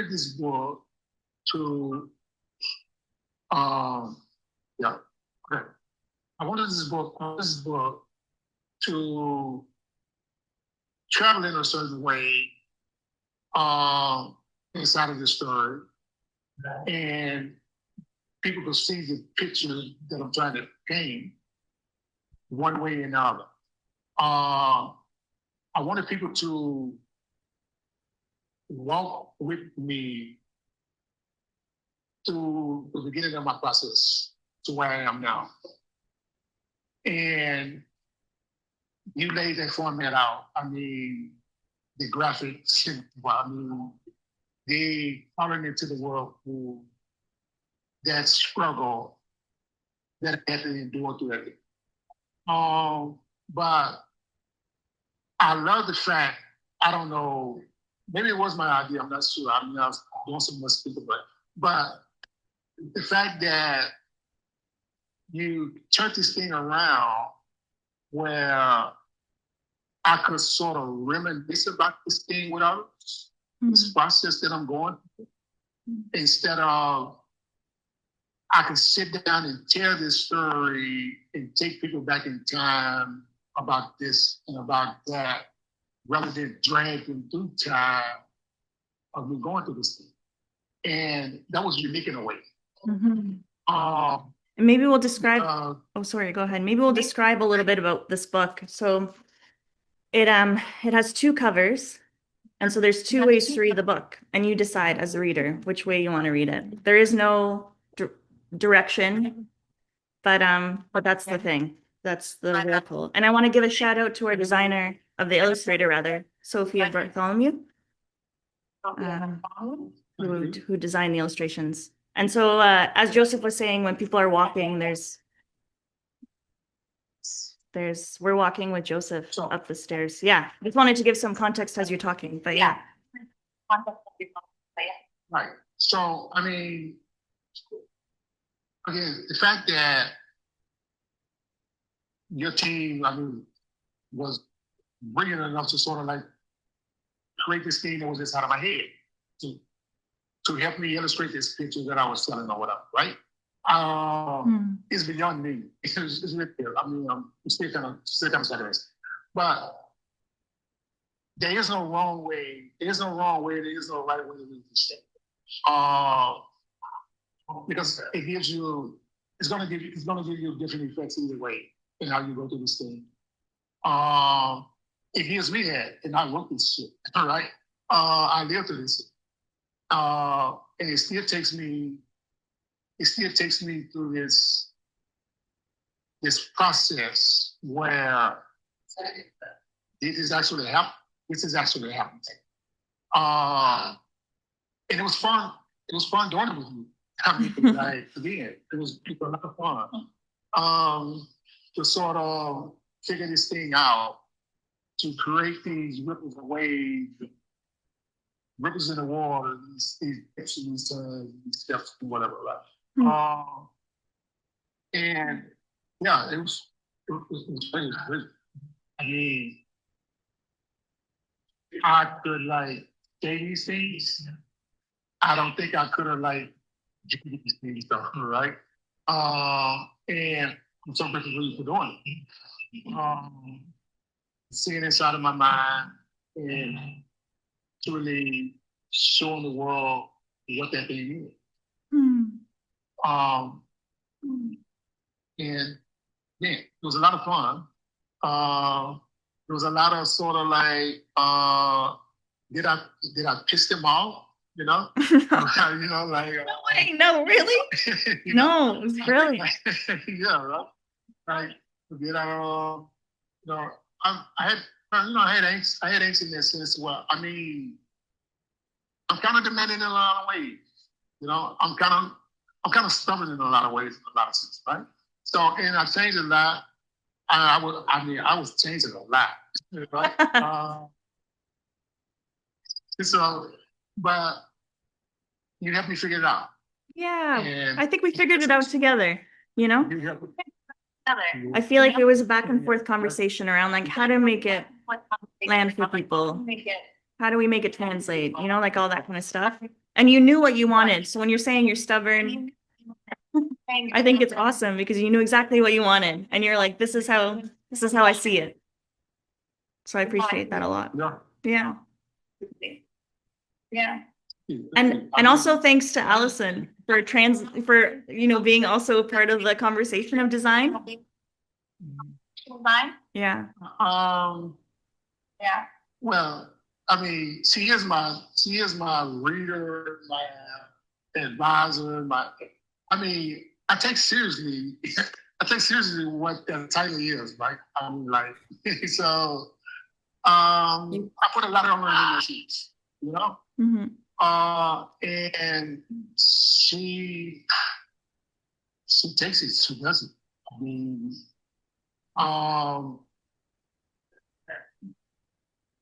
this book to I wanted this book to travel in a certain way inside of the story, and people could see the picture that I'm trying to paint one way or another. I wanted people to walk with me through the beginning of my process to where I am now. And you laid that format out. I mean, the graphics, I mean, they falling into the world through that struggle that I had to endure through everything. But I love the fact, I don't know, maybe it was my idea, I'm not sure. I mean, I was doing so much thinking about it. But the fact that you turned this thing around where I could sort of reminisce about this thing with others. this process that I'm going through, instead of I can sit down and tell this story and take people back in time about this and about that, rather than drag them through time of me going through this thing. And that was unique in a way. Mhm. Um, And maybe we'll describe, uh, oh, sorry, go ahead. Maybe we'll describe a little bit about this book. So it has two covers. And so there's two ways to read the book, and you decide as a reader which way you want to read it. There is no direction, but that's the thing. That's the whirlpool. And I want to give a shout out to our designer of the illustrator, rather, Sophia Bartholomew, who designed the illustrations. And so, as Joseph was saying, when people are walking, we're walking with Joseph up the stairs. Yeah, just wanted to give some context as you're talking, but yeah. right. So, I mean, again, the fact that your team, I mean, was brilliant enough to sort of like create this thing that was inside of my head to help me illustrate this picture that I was telling or whatever, right? It's beyond me. It's really clear. I mean, I'm still kind of saying this. But there is no wrong way. There is no wrong way. There is no right way to read this thing. Because it gives you, it's gonna give you different effects either way in how you go through this thing. It gives me that, and I wrote this shit, all right? I lived through this. And it still takes me through this process where this is actually happening. This is actually happening. And it was fun. It was fun doing it with you. I mean, like, again, it was a lot of fun. To sort of figure this thing out, to create these ripples of waves, ripples in the water, these these steps, whatever, right? And yeah, it was great. I mean, I could like say these things. I don't think I could have like given these things done, right? And I'm so grateful for you for doing it. Seeing inside of my mind and truly showing the world what that thing is. And yeah, it was a lot of fun. There was a lot of sort of like, did I piss them off? You know, you know, like No way, no, really? No, it was brilliant. Yeah, right. Like, did I, you know, I had, you know, I had angst in that sense. Well, I mean, I'm kind of demanding in a lot of ways. You know, I'm kind of stubborn in a lot of ways, in a lot of sense, right? So, and I changed a lot. I was changing a lot, right? So, but you helped me figure it out. Yeah, And I think we figured it out together, you know? you helped me. I feel like there was a back and forth conversation around like how to make it land for people. How do we make it translate? You know, like all that kind of stuff. And you knew what you wanted. So when you're saying you're stubborn, I think it's awesome because you knew exactly what you wanted. And you're like, this is how I see it. So I appreciate that a lot. Yeah. Yeah. And also thanks to Allison for you know, being also a part of the conversation of design. Yeah. Yeah. Well, I mean, she is my reader, my advisor, I mean, I take seriously what the title is, right? I'm like, so I put a lot of her in my sheets, you know? Mm-hmm. And she takes it, she does it. I mean,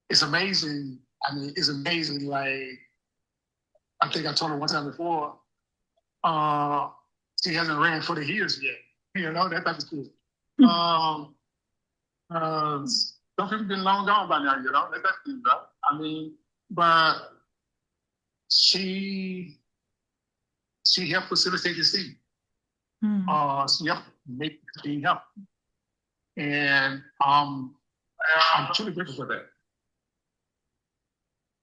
it's amazing. I mean, it's amazing. Like, I think I told her one time before, she hasn't ran for the years yet. You know, that type of stuff. Some people been long gone by now, you know, that type of thing, right? I mean, but she she helped facilitate this thing. Mm. She helped make the thing happen. And I'm truly grateful for that.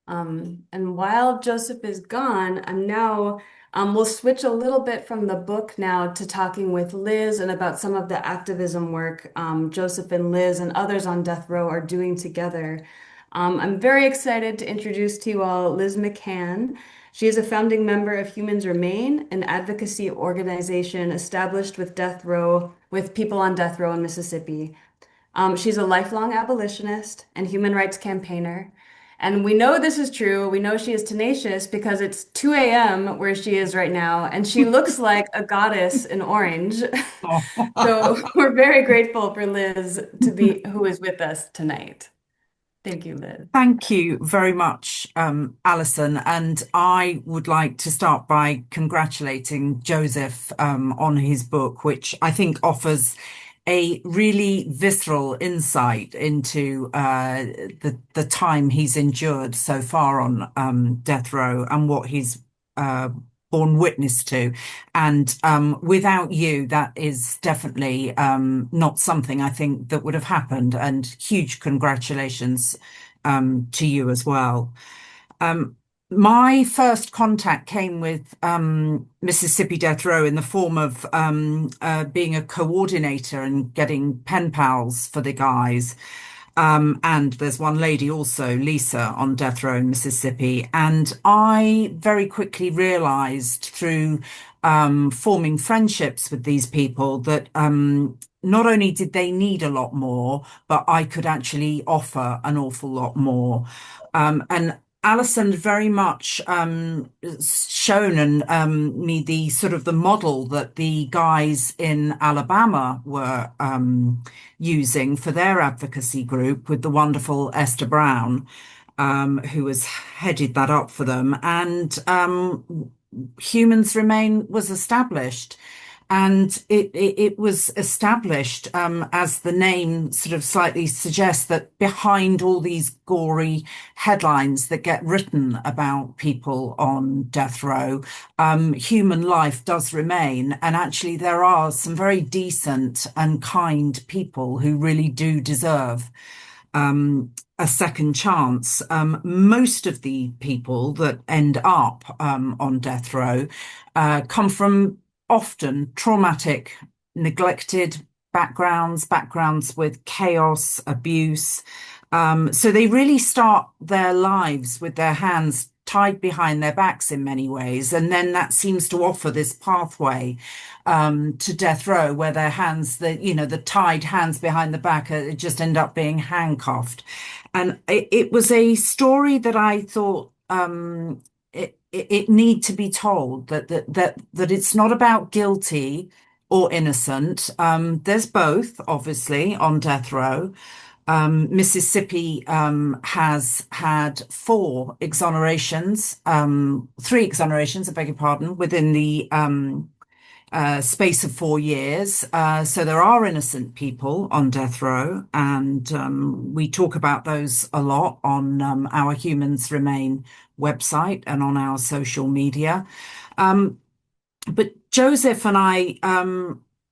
And while Joseph is gone, I'm now, we'll switch a little bit from the book now to talking with Liz and about some of the activism work Joseph and Liz and others on death row are doing together. I'm very excited to introduce to you all Liz McCann. She is a founding member of Humans Remain, an advocacy organization established with people on death row in Mississippi. She's a lifelong abolitionist and human rights campaigner. And we know this is true. We know she is tenacious because it's 2 a.m. where she is right now, and she looks like a goddess in orange. So we're very grateful for Liz who is with us tonight. Thank you, Liz. Thank you very much, Alison. And I would like to start by congratulating Joseph on his book, which I think offers a really visceral insight into the time he's endured so far on death row and what he's borne witness to. And without you, that is definitely not something I think that would have happened. And huge congratulations to you as well. My first contact came with Mississippi Death Row in the form of being a coordinator and getting pen pals for the guys. And there's one lady also, Lisa, on death row in Mississippi. And I very quickly realized through forming friendships with these people that not only did they need a lot more, but I could actually offer an awful lot more. And Alison very much shown me the sort of the model that the guys in Alabama were using for their advocacy group with the wonderful Esther Brown, who has headed that up for them. And Humans Remain was established. And it was established, as the name sort of slightly suggests, that behind all these gory headlines that get written about people on death row, human life does remain. And actually, there are some very decent and kind people who really do deserve a second chance. Most of the people that end up on death row come from often traumatic, neglected backgrounds with chaos, abuse. So they really start their lives with their hands tied behind their backs in many ways. And then that seems to offer this pathway to death row where their hands, the tied hands behind the back just end up being handcuffed. And it was a story that I thought it need to be told that it's not about guilty or innocent. There's both, obviously, on death row. Mississippi has had three exonerations, I beg your pardon, within the space of 4 years. So there are innocent people on death row, and we talk about those a lot on our Humans Remain website and on our social media. But Joseph and I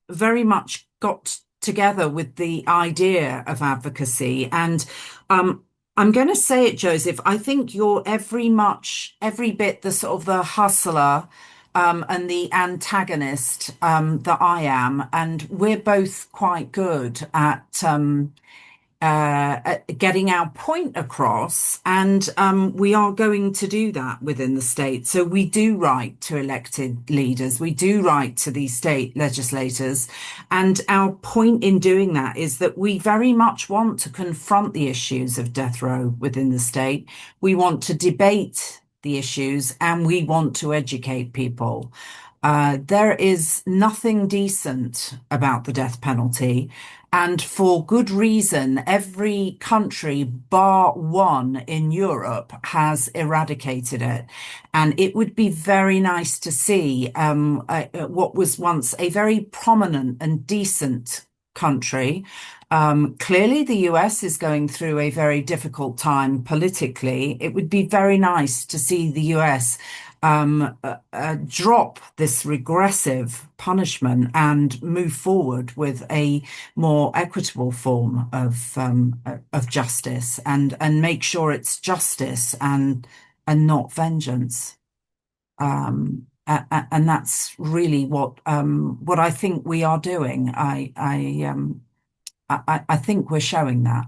very much got together with the idea of advocacy. And I'm going to say it, Joseph, I think you're every bit the sort of the hustler and the antagonist that I am. And we're both quite good at getting our point across, and we are going to do that within the state. So we do write to elected leaders, we do write to these state legislators, and our point in doing that is that we very much want to confront the issues of death row within the state. We want to debate the issues, and we want to educate people. There is nothing decent about the death penalty. And for good reason, every country bar one in Europe has eradicated it. And it would be very nice to see what was once a very prominent and decent country Clearly, the US is going through a very difficult time politically. It would be very nice to see the US drop this regressive punishment and move forward with a more equitable form of justice and make sure it's justice and not vengeance. And that's really what I think we are doing. I think we're showing that.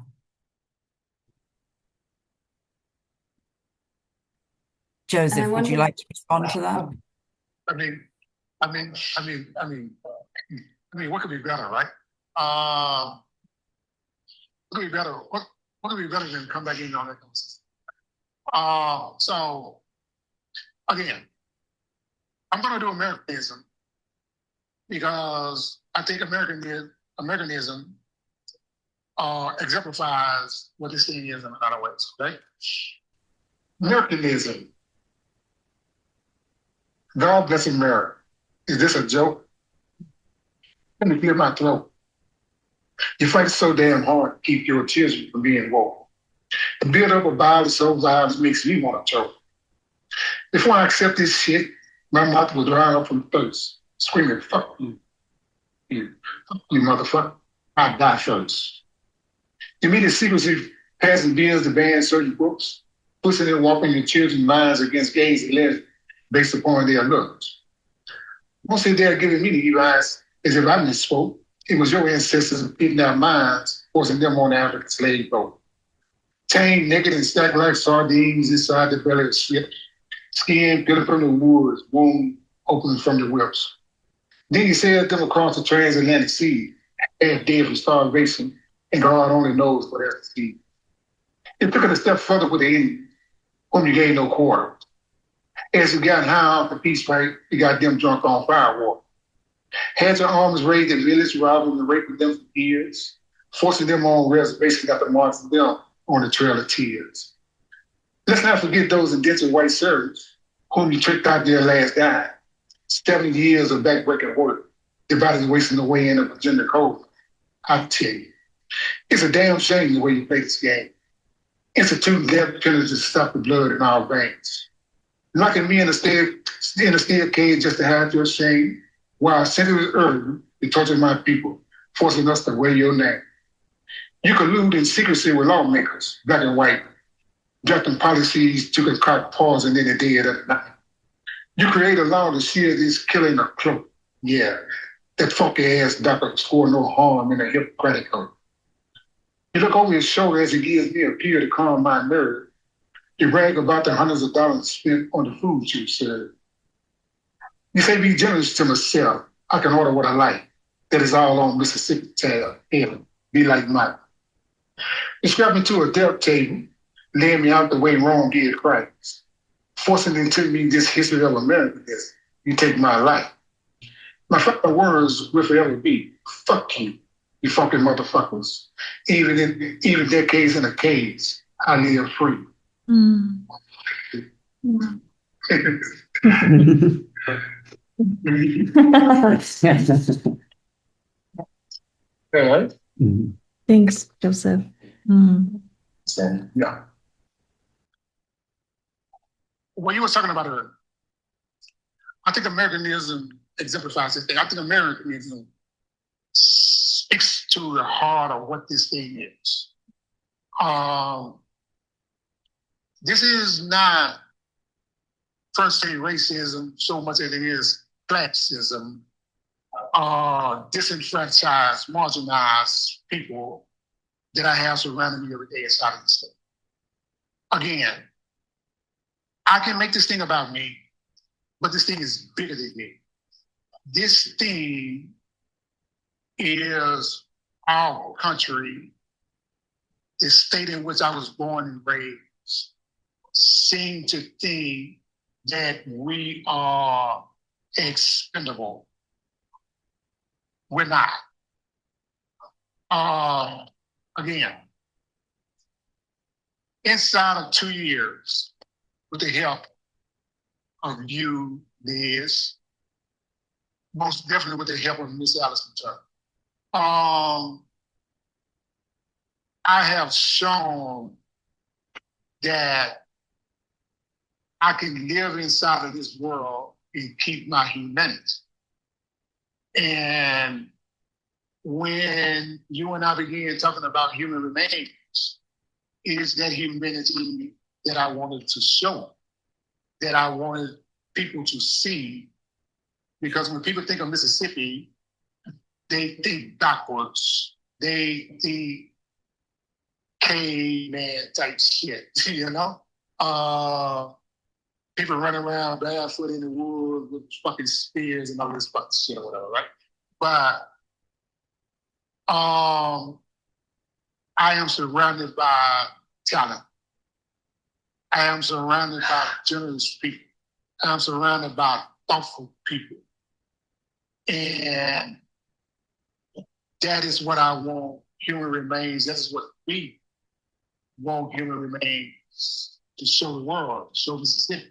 And I Joseph, would you wonder, like to respond to that? I mean, I mean, I mean, I mean, I mean, what could be better, right? What could be better? What could be better than come back in on that conversation? So again, I'm going to do Americanism because I think Americanism exemplifies what this thing is in a lot of ways. Okay, Americanism. God bless America. Is this a joke? Let me clear my throat. You fight so damn hard to keep your children from being woke. To build up a violence so violence makes me want to choke. Before I accept this shit, my mouth will dry up from thirst, screaming, fuck you, fuck you, motherfucker. I die first. To me, the secrecy passing bills to ban certain books, pushing and walking the children's minds against gays and lesbians based upon their looks. Once they're giving me the advice as if I misspoke, it was your ancestors beating our minds, forcing them on the African slave boat. Chained, naked, and stacked like sardines inside the belly of the ship, skin peeling from the woods, wound opening from the whips. Then he sailed them across the transatlantic sea, half dead from starvation, and God only knows what else to see. He took it a step further with the Indians, whom you gave no quarter. As you got high off the peace pipe, you got them drunk on firewater. Had your arms raised at village, robbing and raping them for years, forcing them on reservations after marching them on the trail of tears. Let's not forget those indentured white servants whom you tricked out their last dime. 70 years of backbreaking work, their bodies wasting away in a gender code. I tell you, it's a damn shame the way you play this game. Instituting death penalties to stop the blood in our veins. Locking me in a steel cage just to hide your shame, while centuries earlier you tortured my people, forcing us to wear your name. You collude in secrecy with lawmakers, black and white, drafting policies to concoct pause and then the dead of the night. You create a law to shield this killing of cloak. Yeah, that funky ass doctor score no harm in a Hippocratic oath. You look over his shoulder as he gives me a peer to calm my nerve. You brag about the hundreds of dollars spent on the food you serve. You say be generous to myself. I can order what I like. That is all on Mississippi tab. Heaven, be like Mike. You strap me to a death table, laying me out the way Rome did Christ, forcing into me this history of Americanism. You take my life. My final words will forever be, fuck you, you fucking motherfuckers. Even decades in a cage, I live free. Mm. Yeah. Thanks, Joseph. Mm. Yeah. What you were talking about earlier, I think Americanism exemplifies this thing. I think Americanism speaks to the heart of what this thing is. This is not first rate racism so much as it is classism, disenfranchised, marginalized people that I have surrounding me every day inside of the state. Again, I can make this thing about me, but this thing is bigger than me. This thing is our country, the state in which I was born and raised, seem to think that we are expendable. We're not. Again, inside of 2 years, with the help of you, Liz, most definitely with the help of Miss Allison Turner, I have shown that I can live inside of this world and keep my humanity. And when you and I began talking about human remains, it is that humanity that I wanted to show, that I wanted people to see. Because when people think of Mississippi, they think backwards. They think caveman type shit, you know? People running around barefoot in the woods with fucking spears and all this fucking shit or whatever, right? But I am surrounded by talent. I am surrounded by generous people. I am surrounded by thoughtful people. And that is what I want human remains. That is what we want human remains to show the world, to show Mississippi.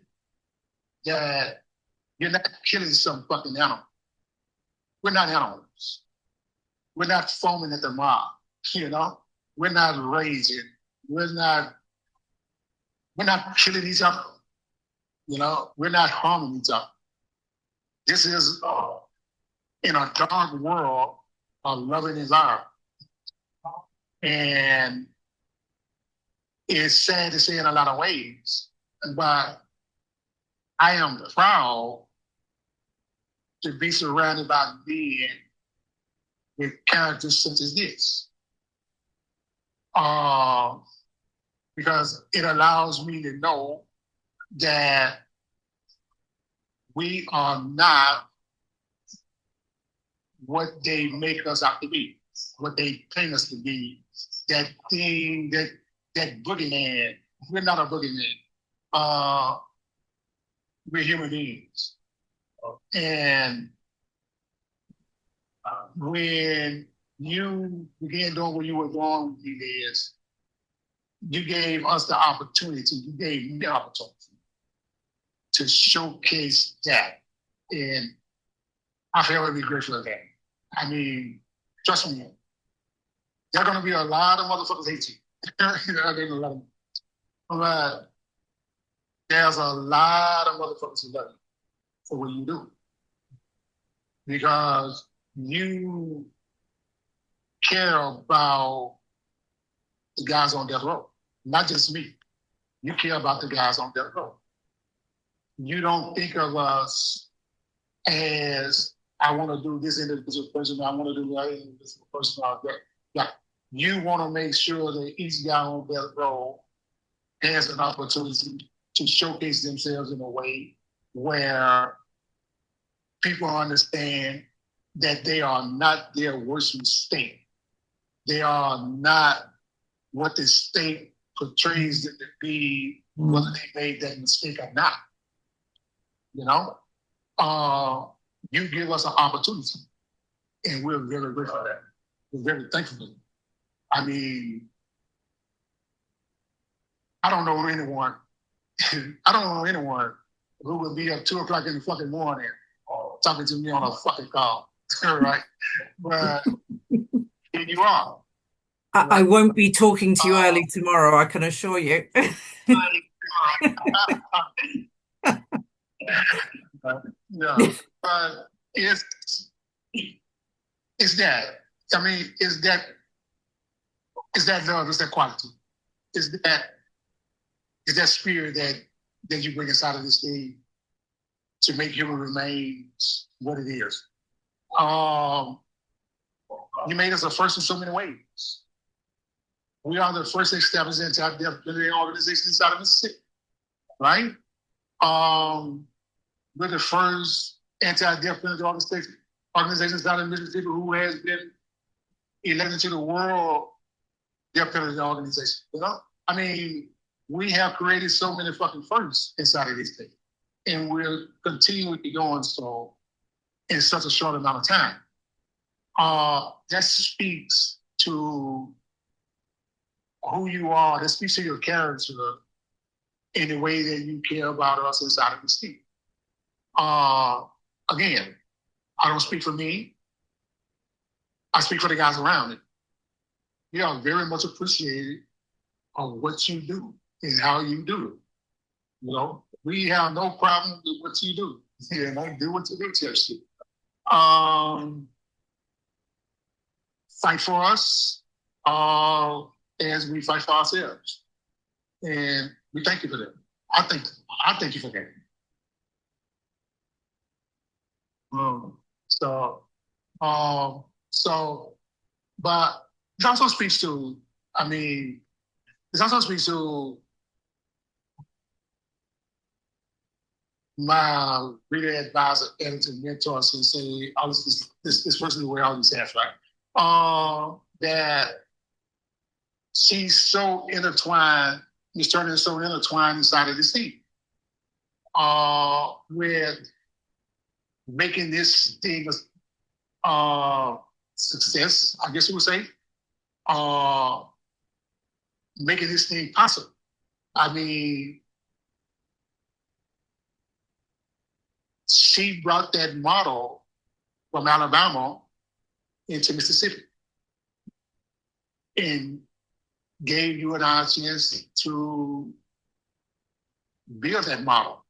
That you're not killing some fucking animal. We're not animals. We're not foaming at the mouth, you know? We're not raging. We're not killing each other. You know, we're not harming each other. This is in a dark world of loving environment. And it's sad to say in a lot of ways, but I am proud to be surrounded by men with characters such as this. Because it allows me to know that we are not what they make us out to be, what they paint us to be, that thing, that boogeyman. We're not a boogeyman. We're human beings. And when you began doing what you were doing with these days, you gave us the opportunity, you gave me the opportunity to showcase that. And I feel very grateful for that. I mean, trust me, there are going to be a lot of motherfuckers hate you. But there's a lot of motherfuckers who love you for what you do. Because you care about the guys on death row, not just me. You care about the guys on death row. You don't think of us as, I want to do this individual person, I want to do that individual person. Like, you want to make sure that each guy on death row has an opportunity to showcase themselves in a way where people understand that they are not their worst mistake. They are not what the state portrays them to be, whether they made that mistake or not. You know? You give us an opportunity, and we're very grateful for that. We're very thankful for it. I mean, I don't know anyone who would be up 2 o'clock in the fucking morning talking to me on a fucking call, right? But here you are. I won't be talking to you early tomorrow, I can assure you. Yeah, but it's that. I mean, it's that love, it's that quality, it's that spirit that you bring inside of this thing to make human remains what it is. You made us a first in so many ways. We are the first established anti-death penalty organization inside of Mississippi, right? We're the first anti-death penalty organization inside of Mississippi who has been elected to the World Death Penalty Organization. You know, I mean, we have created so many fucking firsts inside of this thing, and we're continually going so in such a short amount of time. That speaks to who you are. That speaks to your character in the way that you care about us inside of this team. Again, I don't speak for me. I speak for the guys around me. we are very much appreciated on what you do and how you do it. You know, we have no problem with what you do. You know, do what you do, Chelsea. Um, Fight for us as we fight for ourselves. And we thank you for that. I thank you for that. Um, so so but it also speaks to, I mean, it also speaks to my reader advisor, editor, mentor, so say all this person who wear all these hats, right? That she's so intertwined, Miss Turner is so intertwined inside of this team. With making this thing a success, I guess you would say. Making this thing possible. I mean, she brought that model from Alabama into Mississippi and gave you and I a chance to build that model.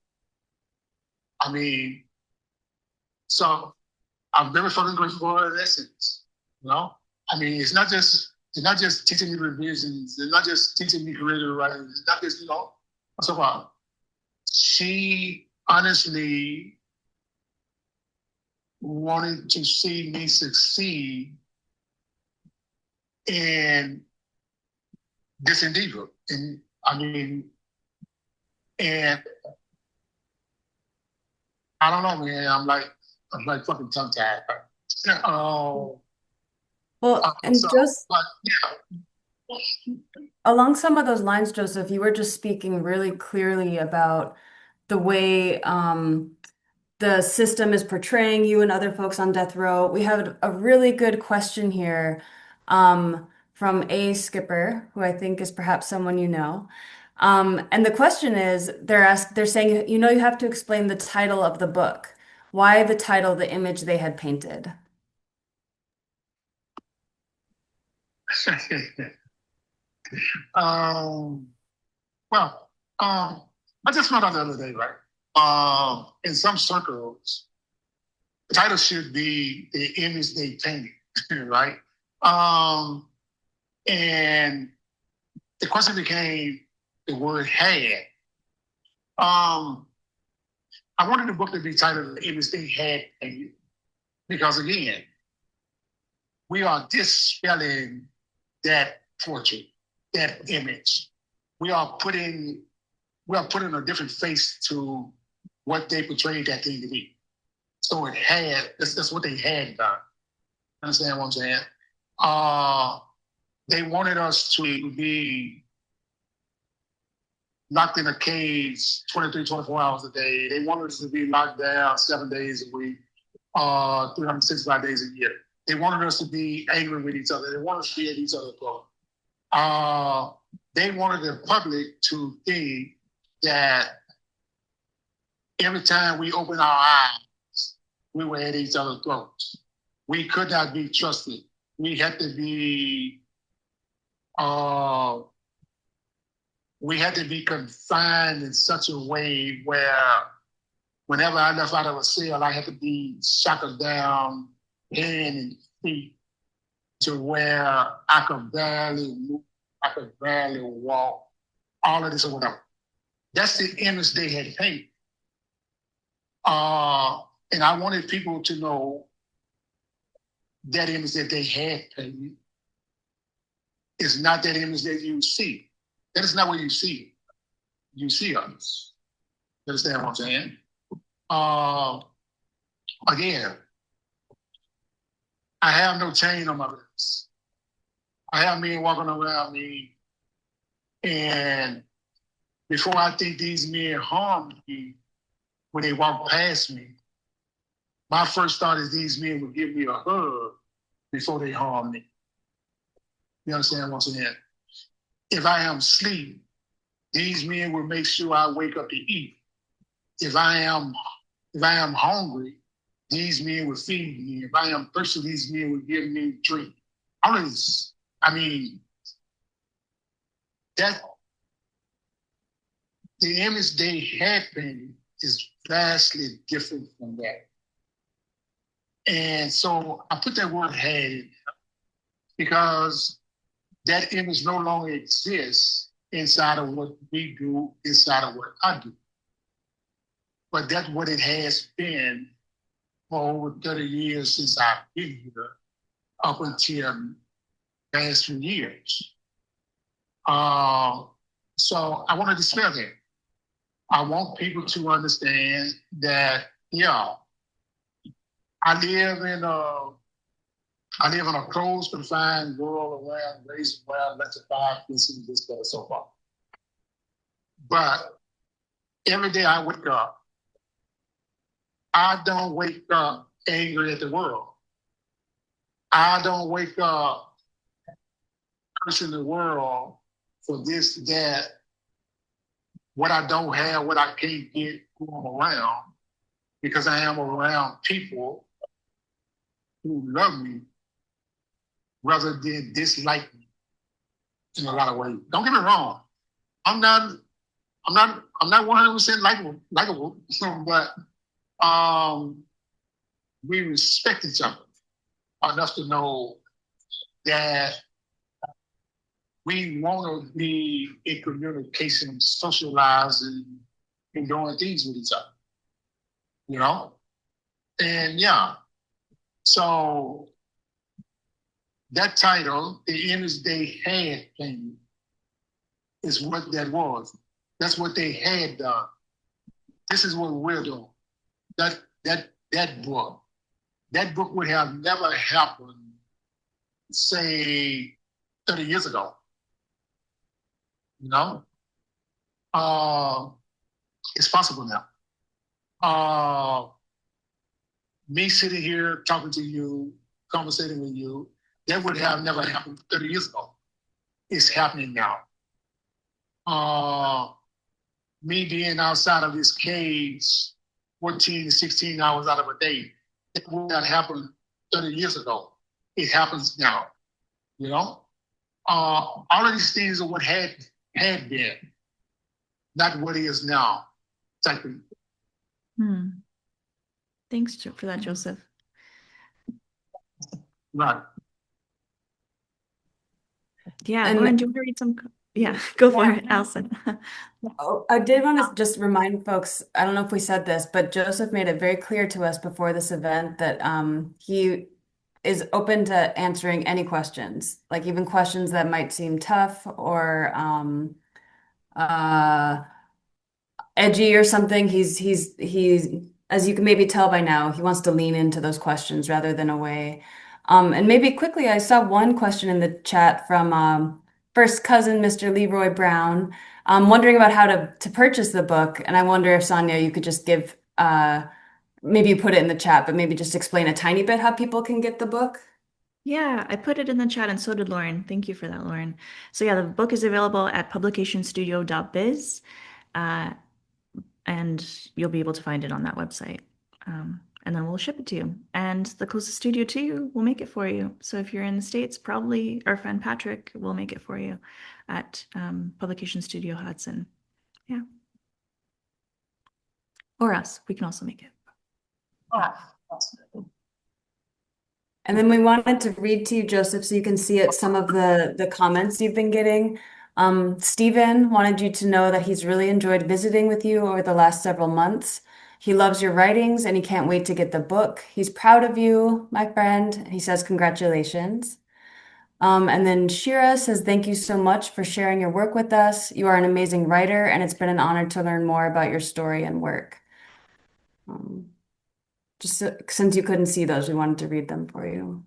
I mean, so I'm very fucking grateful for that sense. You know, I mean, it's not just teaching me revisions. It's not just teaching me creative writing. It's not just, you know, so far. She honestly wanted to see me succeed in this endeavor. And I mean, and I don't know, man. I'm like fucking tongue tied. Well, and So, just but yeah, along some of those lines, Joseph, you were just speaking really clearly about the way the system is portraying you and other folks on death row. We have a really good question here from A Skipper, who I think is perhaps someone you know. And the question is, they're saying, you know, you have to explain the title of the book. Why the title, The Image They Had Painted? um, well, I just found out the other day, right? In some circles, the title should be The Image They Painted, right? And the question became the word had. I wanted the book to be titled The Image They Had Painted because, again, we are dispelling that portrait, that image. We are putting a different face to what they portrayed that thing to be. So that's what they had done. Understand what I'm saying? They wanted us to be locked in a cage 23, 24 hours a day. They wanted us to be locked down 7 days a week, 365 days a year. They wanted us to be angry with each other. They wanted us to be at each other's throat. They wanted the public to think that every time we open our eyes, we were at each other's throats. We could not be trusted. We had to be confined in such a way where whenever I left out of a cell, I had to be shackled down, hand and feet, to where I could barely move, I could barely walk, all of this or whatever. That's the image they had painted. And I wanted people to know that image that they had painted is not that image that you see. That is not what you see. You see us. You understand what I'm saying? Again, I have no chain on my wrist. I have men walking around me, and before I think these men harmed me when they walk past me, my first thought is these men would give me a hug before they harm me. You understand what I'm saying? If I am asleep, these men will make sure I wake up to eat. If I am hungry, these men will feed me. If I am thirsty, these men will give me drink. All of this. I mean, that the image they had been is vastly different from that. And so I put that word had because that image no longer exists inside of what we do, inside of what I do. But that's what it has been for over 30 years since I've been here, up until the last few years. So I want to dispel that. I want people to understand that, yeah, I live in a closed, confined world around, raised around, electrified, this, that, and so forth. But every day I wake up, I don't wake up angry at the world. I don't wake up cursing the world for this, that, what I don't have, what I can't get going around, because I am around people who love me rather than dislike me in a lot of ways. Don't get me wrong. I'm not 100% likable, but we respect each other enough to know that we want to be in communication, socializing, and doing things with each other. You know? And yeah, so that title, The Image They Had Painted, is what that was. That's what they had done. This is what we're doing. That book would have never happened, say, 30 years ago. You know? It's possible now. Me sitting here talking to you, conversating with you, that would have never happened 30 years ago. It's happening now. Me being outside of this cage 14 to 16 hours out of a day, it would not happen 30 years ago. It happens now. You know? All of these things are what had been, not what is now. Type of. Thanks for that, Joseph. Right. Yeah, And- Lauren, do you want to read some? Yeah, go for it, Allison. Oh, I did want to just remind folks, I don't know if we said this, but Joseph made it very clear to us before this event that he is open to answering any questions, like even questions that might seem tough or edgy or something. He's as you can maybe tell by now, he wants to lean into those questions rather than away. And maybe quickly, I saw one question in the chat from first cousin, Mr. Leroy Brown, wondering about how to purchase the book. And I wonder if Sonia, you could just give maybe you put it in the chat, but maybe just explain a tiny bit how people can get the book. Yeah, I put it in the chat and so did Lauren. Thank you for that, Lauren. So yeah, the book is available at publicationstudio.biz, and you'll be able to find it on that website. And then we'll ship it to you. And the closest studio to you will make it for you. So if you're in the States, probably our friend Patrick will make it for you at Publication Studio Hudson. Yeah. Or us. We can also make it. And then we wanted to read to you, Joseph, so you can see it, some of the comments you've been getting. Stephen wanted you to know that he's really enjoyed visiting with you over the last several months. He loves your writings and he can't wait to get the book. He's proud of you, my friend. He says congratulations. And then Shira says, thank you so much for sharing your work with us. You are an amazing writer and it's been an honor to learn more about your story and work. Just since you couldn't see those, we wanted to read them for you.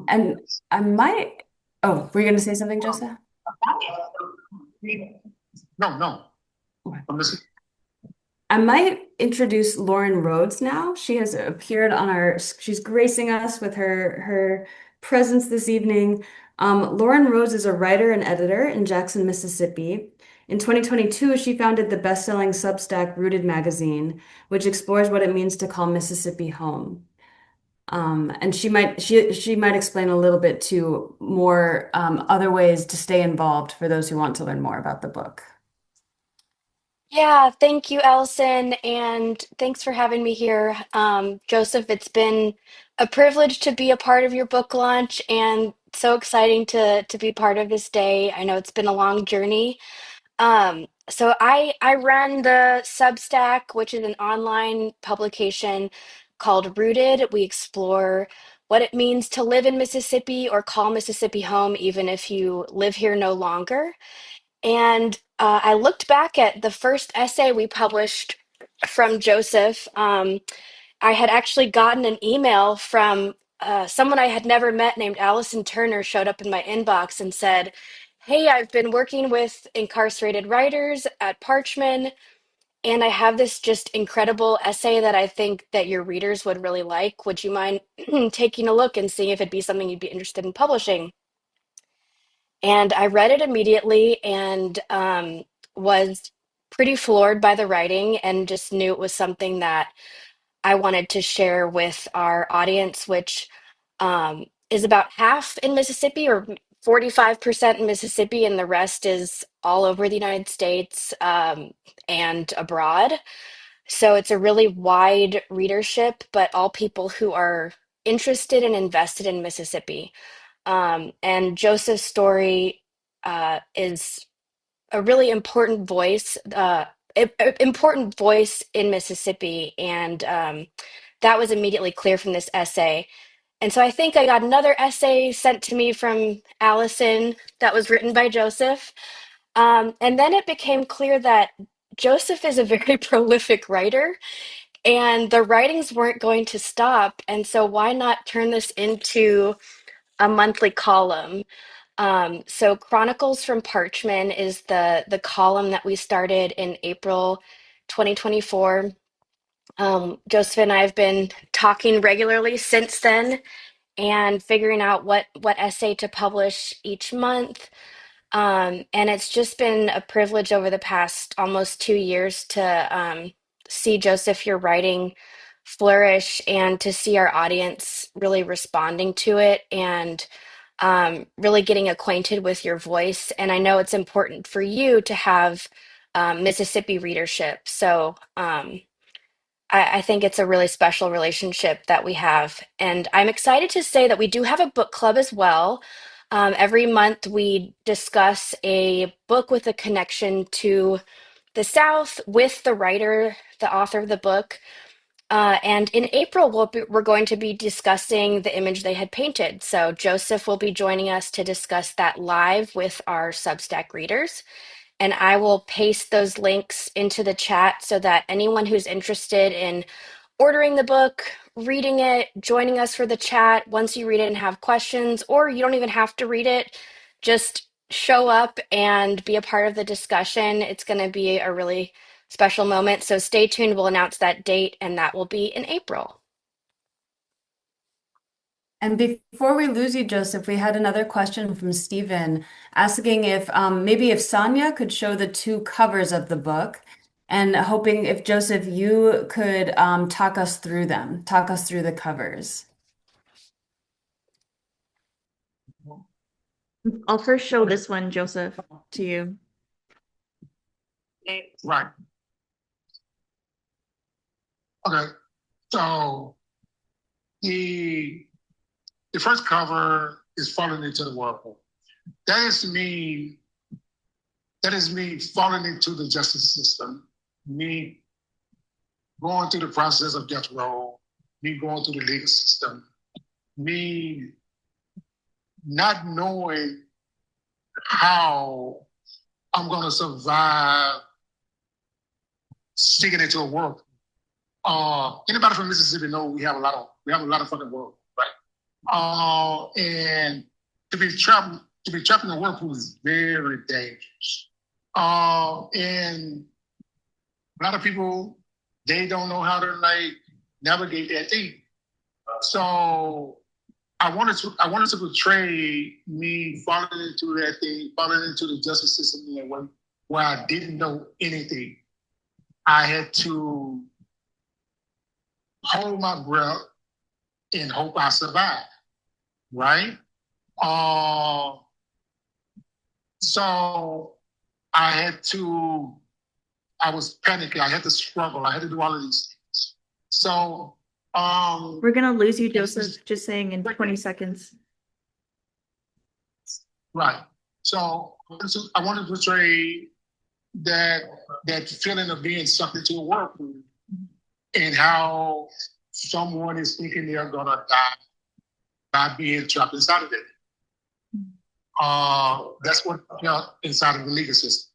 And I might, oh, were you going to say something, Joseph? No. I'm listening. I might introduce Lauren Rhodes now. She has appeared on she's gracing us with her presence this evening. Lauren Rhodes is a writer and editor in Jackson, Mississippi. In 2022, she founded the best-selling Substack Rooted magazine, which explores what it means to call Mississippi home. And she might explain a little bit too more other ways to stay involved for those who want to learn more about the book. Yeah, thank you, Allison, and thanks for having me here. Joseph, it's been a privilege to be a part of your book launch and so exciting to be part of this day. I know it's been a long journey. So I run the Substack, which is an online publication called Rooted. We explore what it means to live in Mississippi or call Mississippi home, even if you live here no longer. And I looked back at the first essay we published from Joseph. I had actually gotten an email from someone I had never met named Allison Turner showed up in my inbox and said, "Hey, I've been working with incarcerated writers at Parchman, and I have this just incredible essay that I think that your readers would really like. Would you mind taking a look and seeing if it'd be something you'd be interested in publishing?" And I read it immediately and was pretty floored by the writing and just knew it was something that I wanted to share with our audience, which is about half in Mississippi or 45% in Mississippi, and the rest is all over the United States and abroad. So it's a really wide readership, but all people who are interested and invested in Mississippi. And Joseph's story is a really important voice in Mississippi, and that was immediately clear from this essay. And so I think I got another essay sent to me from Allison that was written by Joseph. And then it became clear that Joseph is a very prolific writer, and the writings weren't going to stop. And so why not turn this into a monthly column? So Chronicles from Parchman is the column that we started in April 2024. Joseph and I have been talking regularly since then and figuring out what essay to publish each month. And it's just been a privilege over the past almost 2 years to see Joseph, your writing flourish and to see our audience really responding to it and really getting acquainted with your voice. And I know it's important for you to have Mississippi readership. So I think it's a really special relationship that we have. And I'm excited to say that we do have a book club as well. Every month we discuss a book with a connection to the South with the writer, the author of the book. And in April, we're going to be discussing the image they had painted. So Joseph will be joining us to discuss that live with our Substack readers. And I will paste those links into the chat so that anyone who's interested in ordering the book, reading it, joining us for the chat, once you read it and have questions, or you don't even have to read it, just show up and be a part of the discussion. It's going to be a really special moment. So stay tuned. We'll announce that date, and that will be in April. And before we lose you, Joseph, we had another question from Stephen asking if maybe if Sonia could show the two covers of the book and hoping if Joseph, you could talk us through them, talk us through the covers. I'll first show this one, Joseph, to you. Right. Okay. So the first cover is Falling into the Whirlpool. That is me falling into the justice system, me going through the process of death row, me going through the legal system, me not knowing how I'm going to survive sticking into a world. Anybody from Mississippi know we have a lot of fucking world, right? And to be trapped in the whirlpool is very dangerous. And a lot of people, they don't know how to navigate that thing. So I wanted to portray me falling into that thing, falling into the justice system in that way, where I didn't know anything. I had to hold my breath and hope I survive, right? Uh, so I was panicking. I had to struggle. I had to do all of these things. So, We're gonna lose you, Joseph, just saying in 20 seconds. right. So I wanted to portray that feeling of being sucked into a whirlpool and how someone is thinking they're gonna die by being trapped inside of it. That's what inside of the legal system.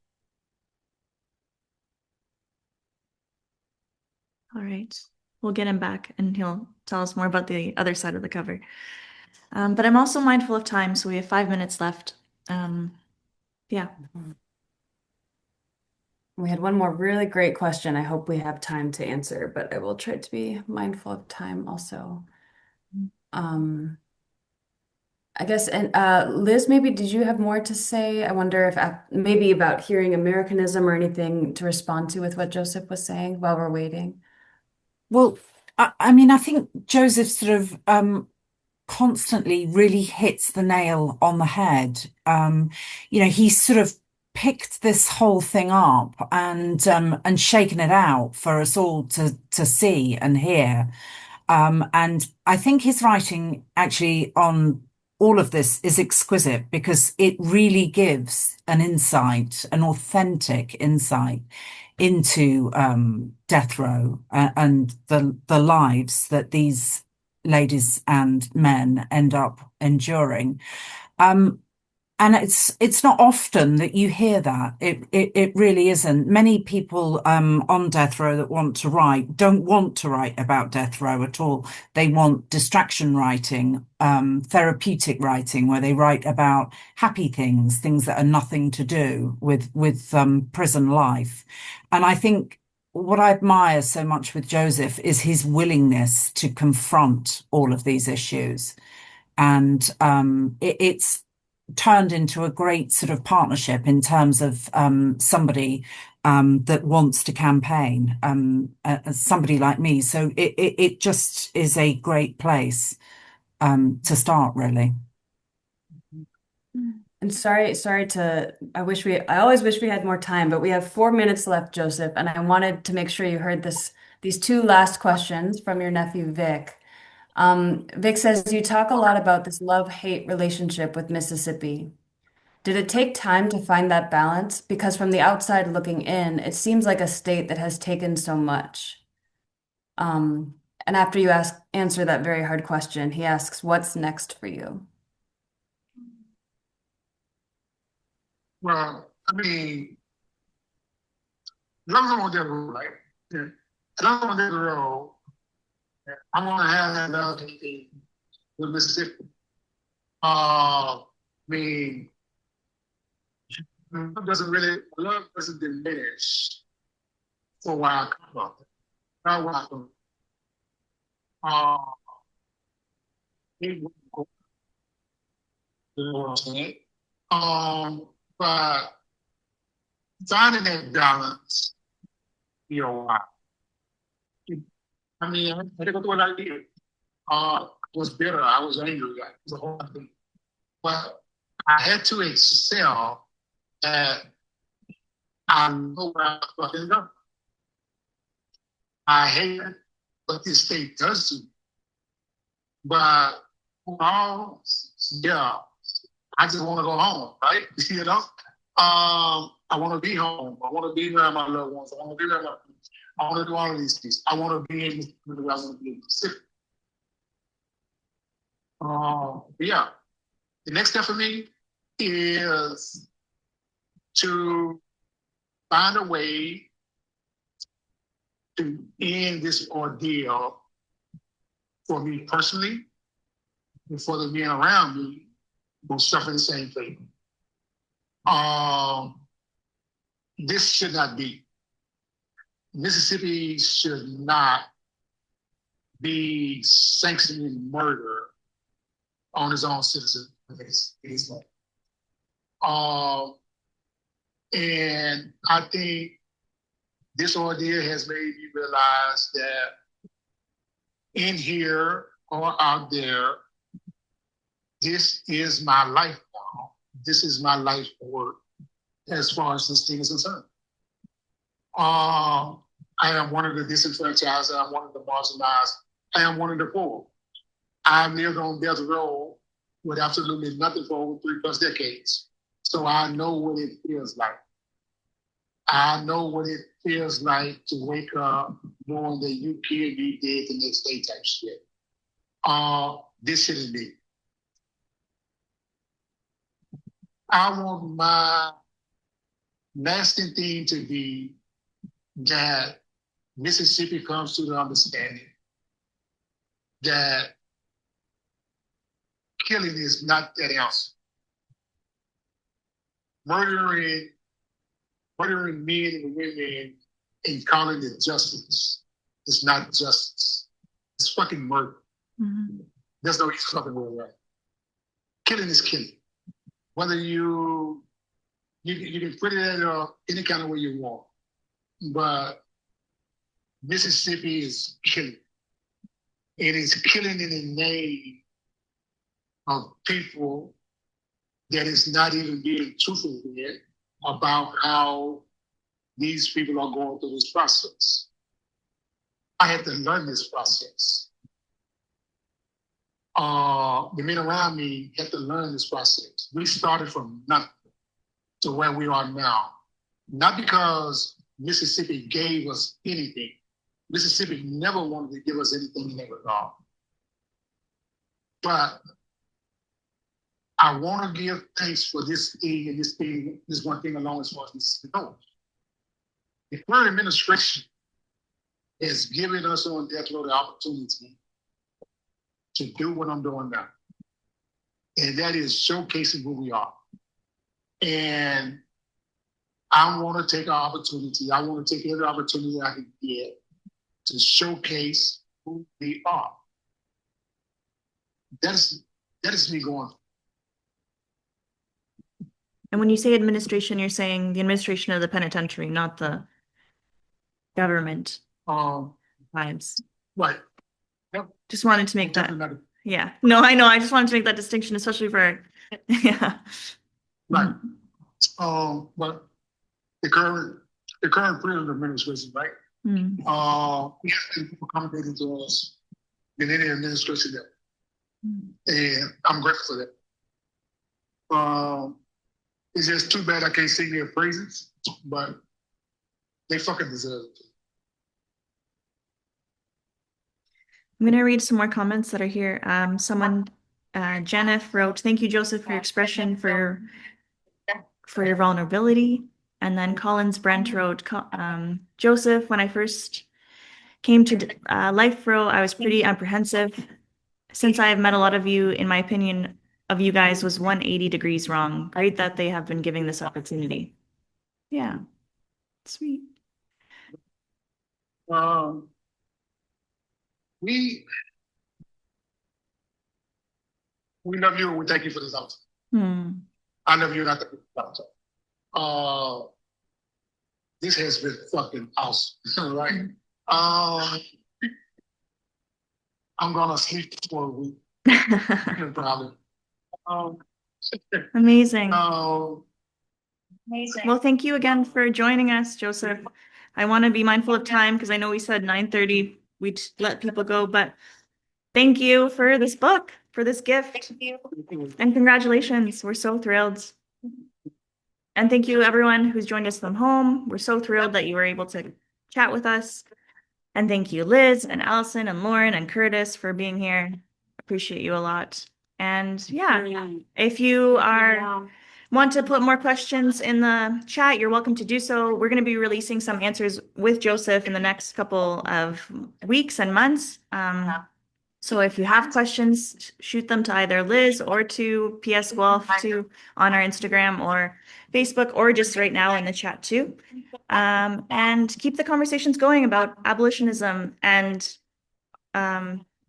All right. We'll get him back and he'll tell us more about the other side of the cover. But I'm also mindful of time, so we have 5 minutes left. Yeah. We had one more really great question. I hope we have time to answer, but I will try to be mindful of time also. I guess, and Liz, maybe did you have more to say? I wonder if maybe about hearing Americanism or anything to respond to with what Joseph was saying while we're waiting. Well, I mean, I think Joseph sort of constantly really hits the nail on the head. He's sort of picked this whole thing up and shaken it out for us all to see and hear. And I think his writing actually on all of this is exquisite because it really gives an insight, an authentic insight into death row and the lives that these ladies and men end up enduring. Um, and it's not often that you hear that. It really isn't. Many people on death row that want to write don't want to write about death row at all. They want distraction writing, therapeutic writing, where they write about happy things that are nothing to do with prison life. And I think what I admire so much with Joseph is his willingness to confront all of these issues. And it's turned into a great sort of partnership in terms of somebody that wants to campaign, as somebody like me. So it just is a great place to start, really. And sorry to, I always wish we had more time, but we have 4 minutes left, Joseph, and I wanted to make sure you heard these two last questions from your nephew, Vic. Vic says, you talk a lot about this love-hate relationship with Mississippi. Did it take time to find that balance? Because from the outside looking in, it seems like a state that has taken so much. And after you answer that very hard question, he asks, what's next for you? Well, I mean, as long as I'm on that road, right? Yeah. As long as I'm on that road, I want to have that love with Mississippi. I mean, love doesn't diminish for where I come from. Not where I come from. It will go, you know what I'm saying? But finding that balance, I mean, I had to go through what I did. I was bitter. I was angry. It was a whole thing. But I had to excel at I know where I fucking go. I hate what this state does to me. But yeah, I just want to go home, right? I want to be home. I want to be around my loved ones. I want to be around my friends. I want to do all of these things. I want to be in the community. I want to be in the city. Yeah. The next step for me is to find a way to end this ordeal for me personally and for the men around me who suffer the same thing. This should not be. Mississippi should not be sanctioning murder on his own citizens. And I think this ordeal has made me realize that in here or out there, this is my life now. This is my life work as far as this thing is concerned. I am one of the disenfranchised. I am one of the marginalized. I am one of the poor. I've lived on death row with absolutely nothing for over 3+ decades. So I know what it feels like. I know what it feels like to wake up knowing that you killed, you dead the next day type shit. This shouldn't be. I want my lasting thing to be that Mississippi comes to the understanding that killing is not that else. Murdering men and women and calling it justice is not justice. It's fucking murder. Mhm. There's no fucking way around it. Killing is killing. Whether you can put it in any kind of way you want, but Mississippi is killing. It is killing in the name of people that is not even being truthful with about how these people are going through this process. I had to learn this process. The men around me had to learn this process. We started from nothing to where we are now. Not because Mississippi gave us anything. Mississippi never wanted to give us anything in that regard. But I want to give thanks for this thing and this one thing alone as far as Mississippi goes. The current administration has given us on death row the opportunity to do what I'm doing now. And that is showcasing who we are. And I want to take our opportunity. I want to take every opportunity I can get to showcase who we are. That is me going. And when you say administration, you're saying the administration of the penitentiary, not the government vibes. Right. Yep. Just wanted to make that. Definitely. Yeah. No, I know. I just wanted to make that distinction, especially for, yeah. Right. But the current president administration, right? Mm. We have been accommodating to us in any administration there. And I'm grateful for that. It's just too bad I can't sing their praises, but they fucking deserve it. I'm going to read some more comments that are here. Someone, Jennifer wrote, "Thank you, Joseph, for your expression, for your vulnerability." And then Collins Brent wrote, "Joseph, when I first came to Life Row, I was pretty apprehensive. Since I have met a lot of you, in my opinion of you guys was 180 degrees wrong. Great that they have been giving this opportunity." Yeah, sweet. We love you and we thank you for this opportunity. I love you and I thank you for this opportunity. This has been fucking awesome, right? I'm gonna sleep for a week. Probably. Amazing. Well, thank you again for joining us, Joseph. I want to be mindful of time because I know we said 9:30 we'd let people go, but thank you for this book, for this gift. And congratulations. We're so thrilled. And thank you everyone who's joined us from home. We're so thrilled that you were able to chat with us. And thank you, Liz and Allison and Lauren and Curtis for being here. Appreciate you a lot. And yeah, if you want to put more questions in the chat, you're welcome to do so. We're going to be releasing some answers with Joseph in the next couple of weeks and months. So if you have questions, shoot them to either Liz or to PS Guelph on our Instagram or Facebook, or just right now in the chat too. And keep the conversations going about abolitionism and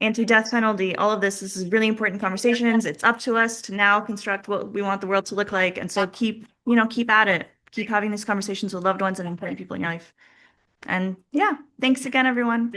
anti-death penalty. All of this is really important conversations. It's up to us to now construct what we want the world to look like. And so keep at it. keep having these conversations with loved ones and important people in your life. And yeah, thanks again, everyone.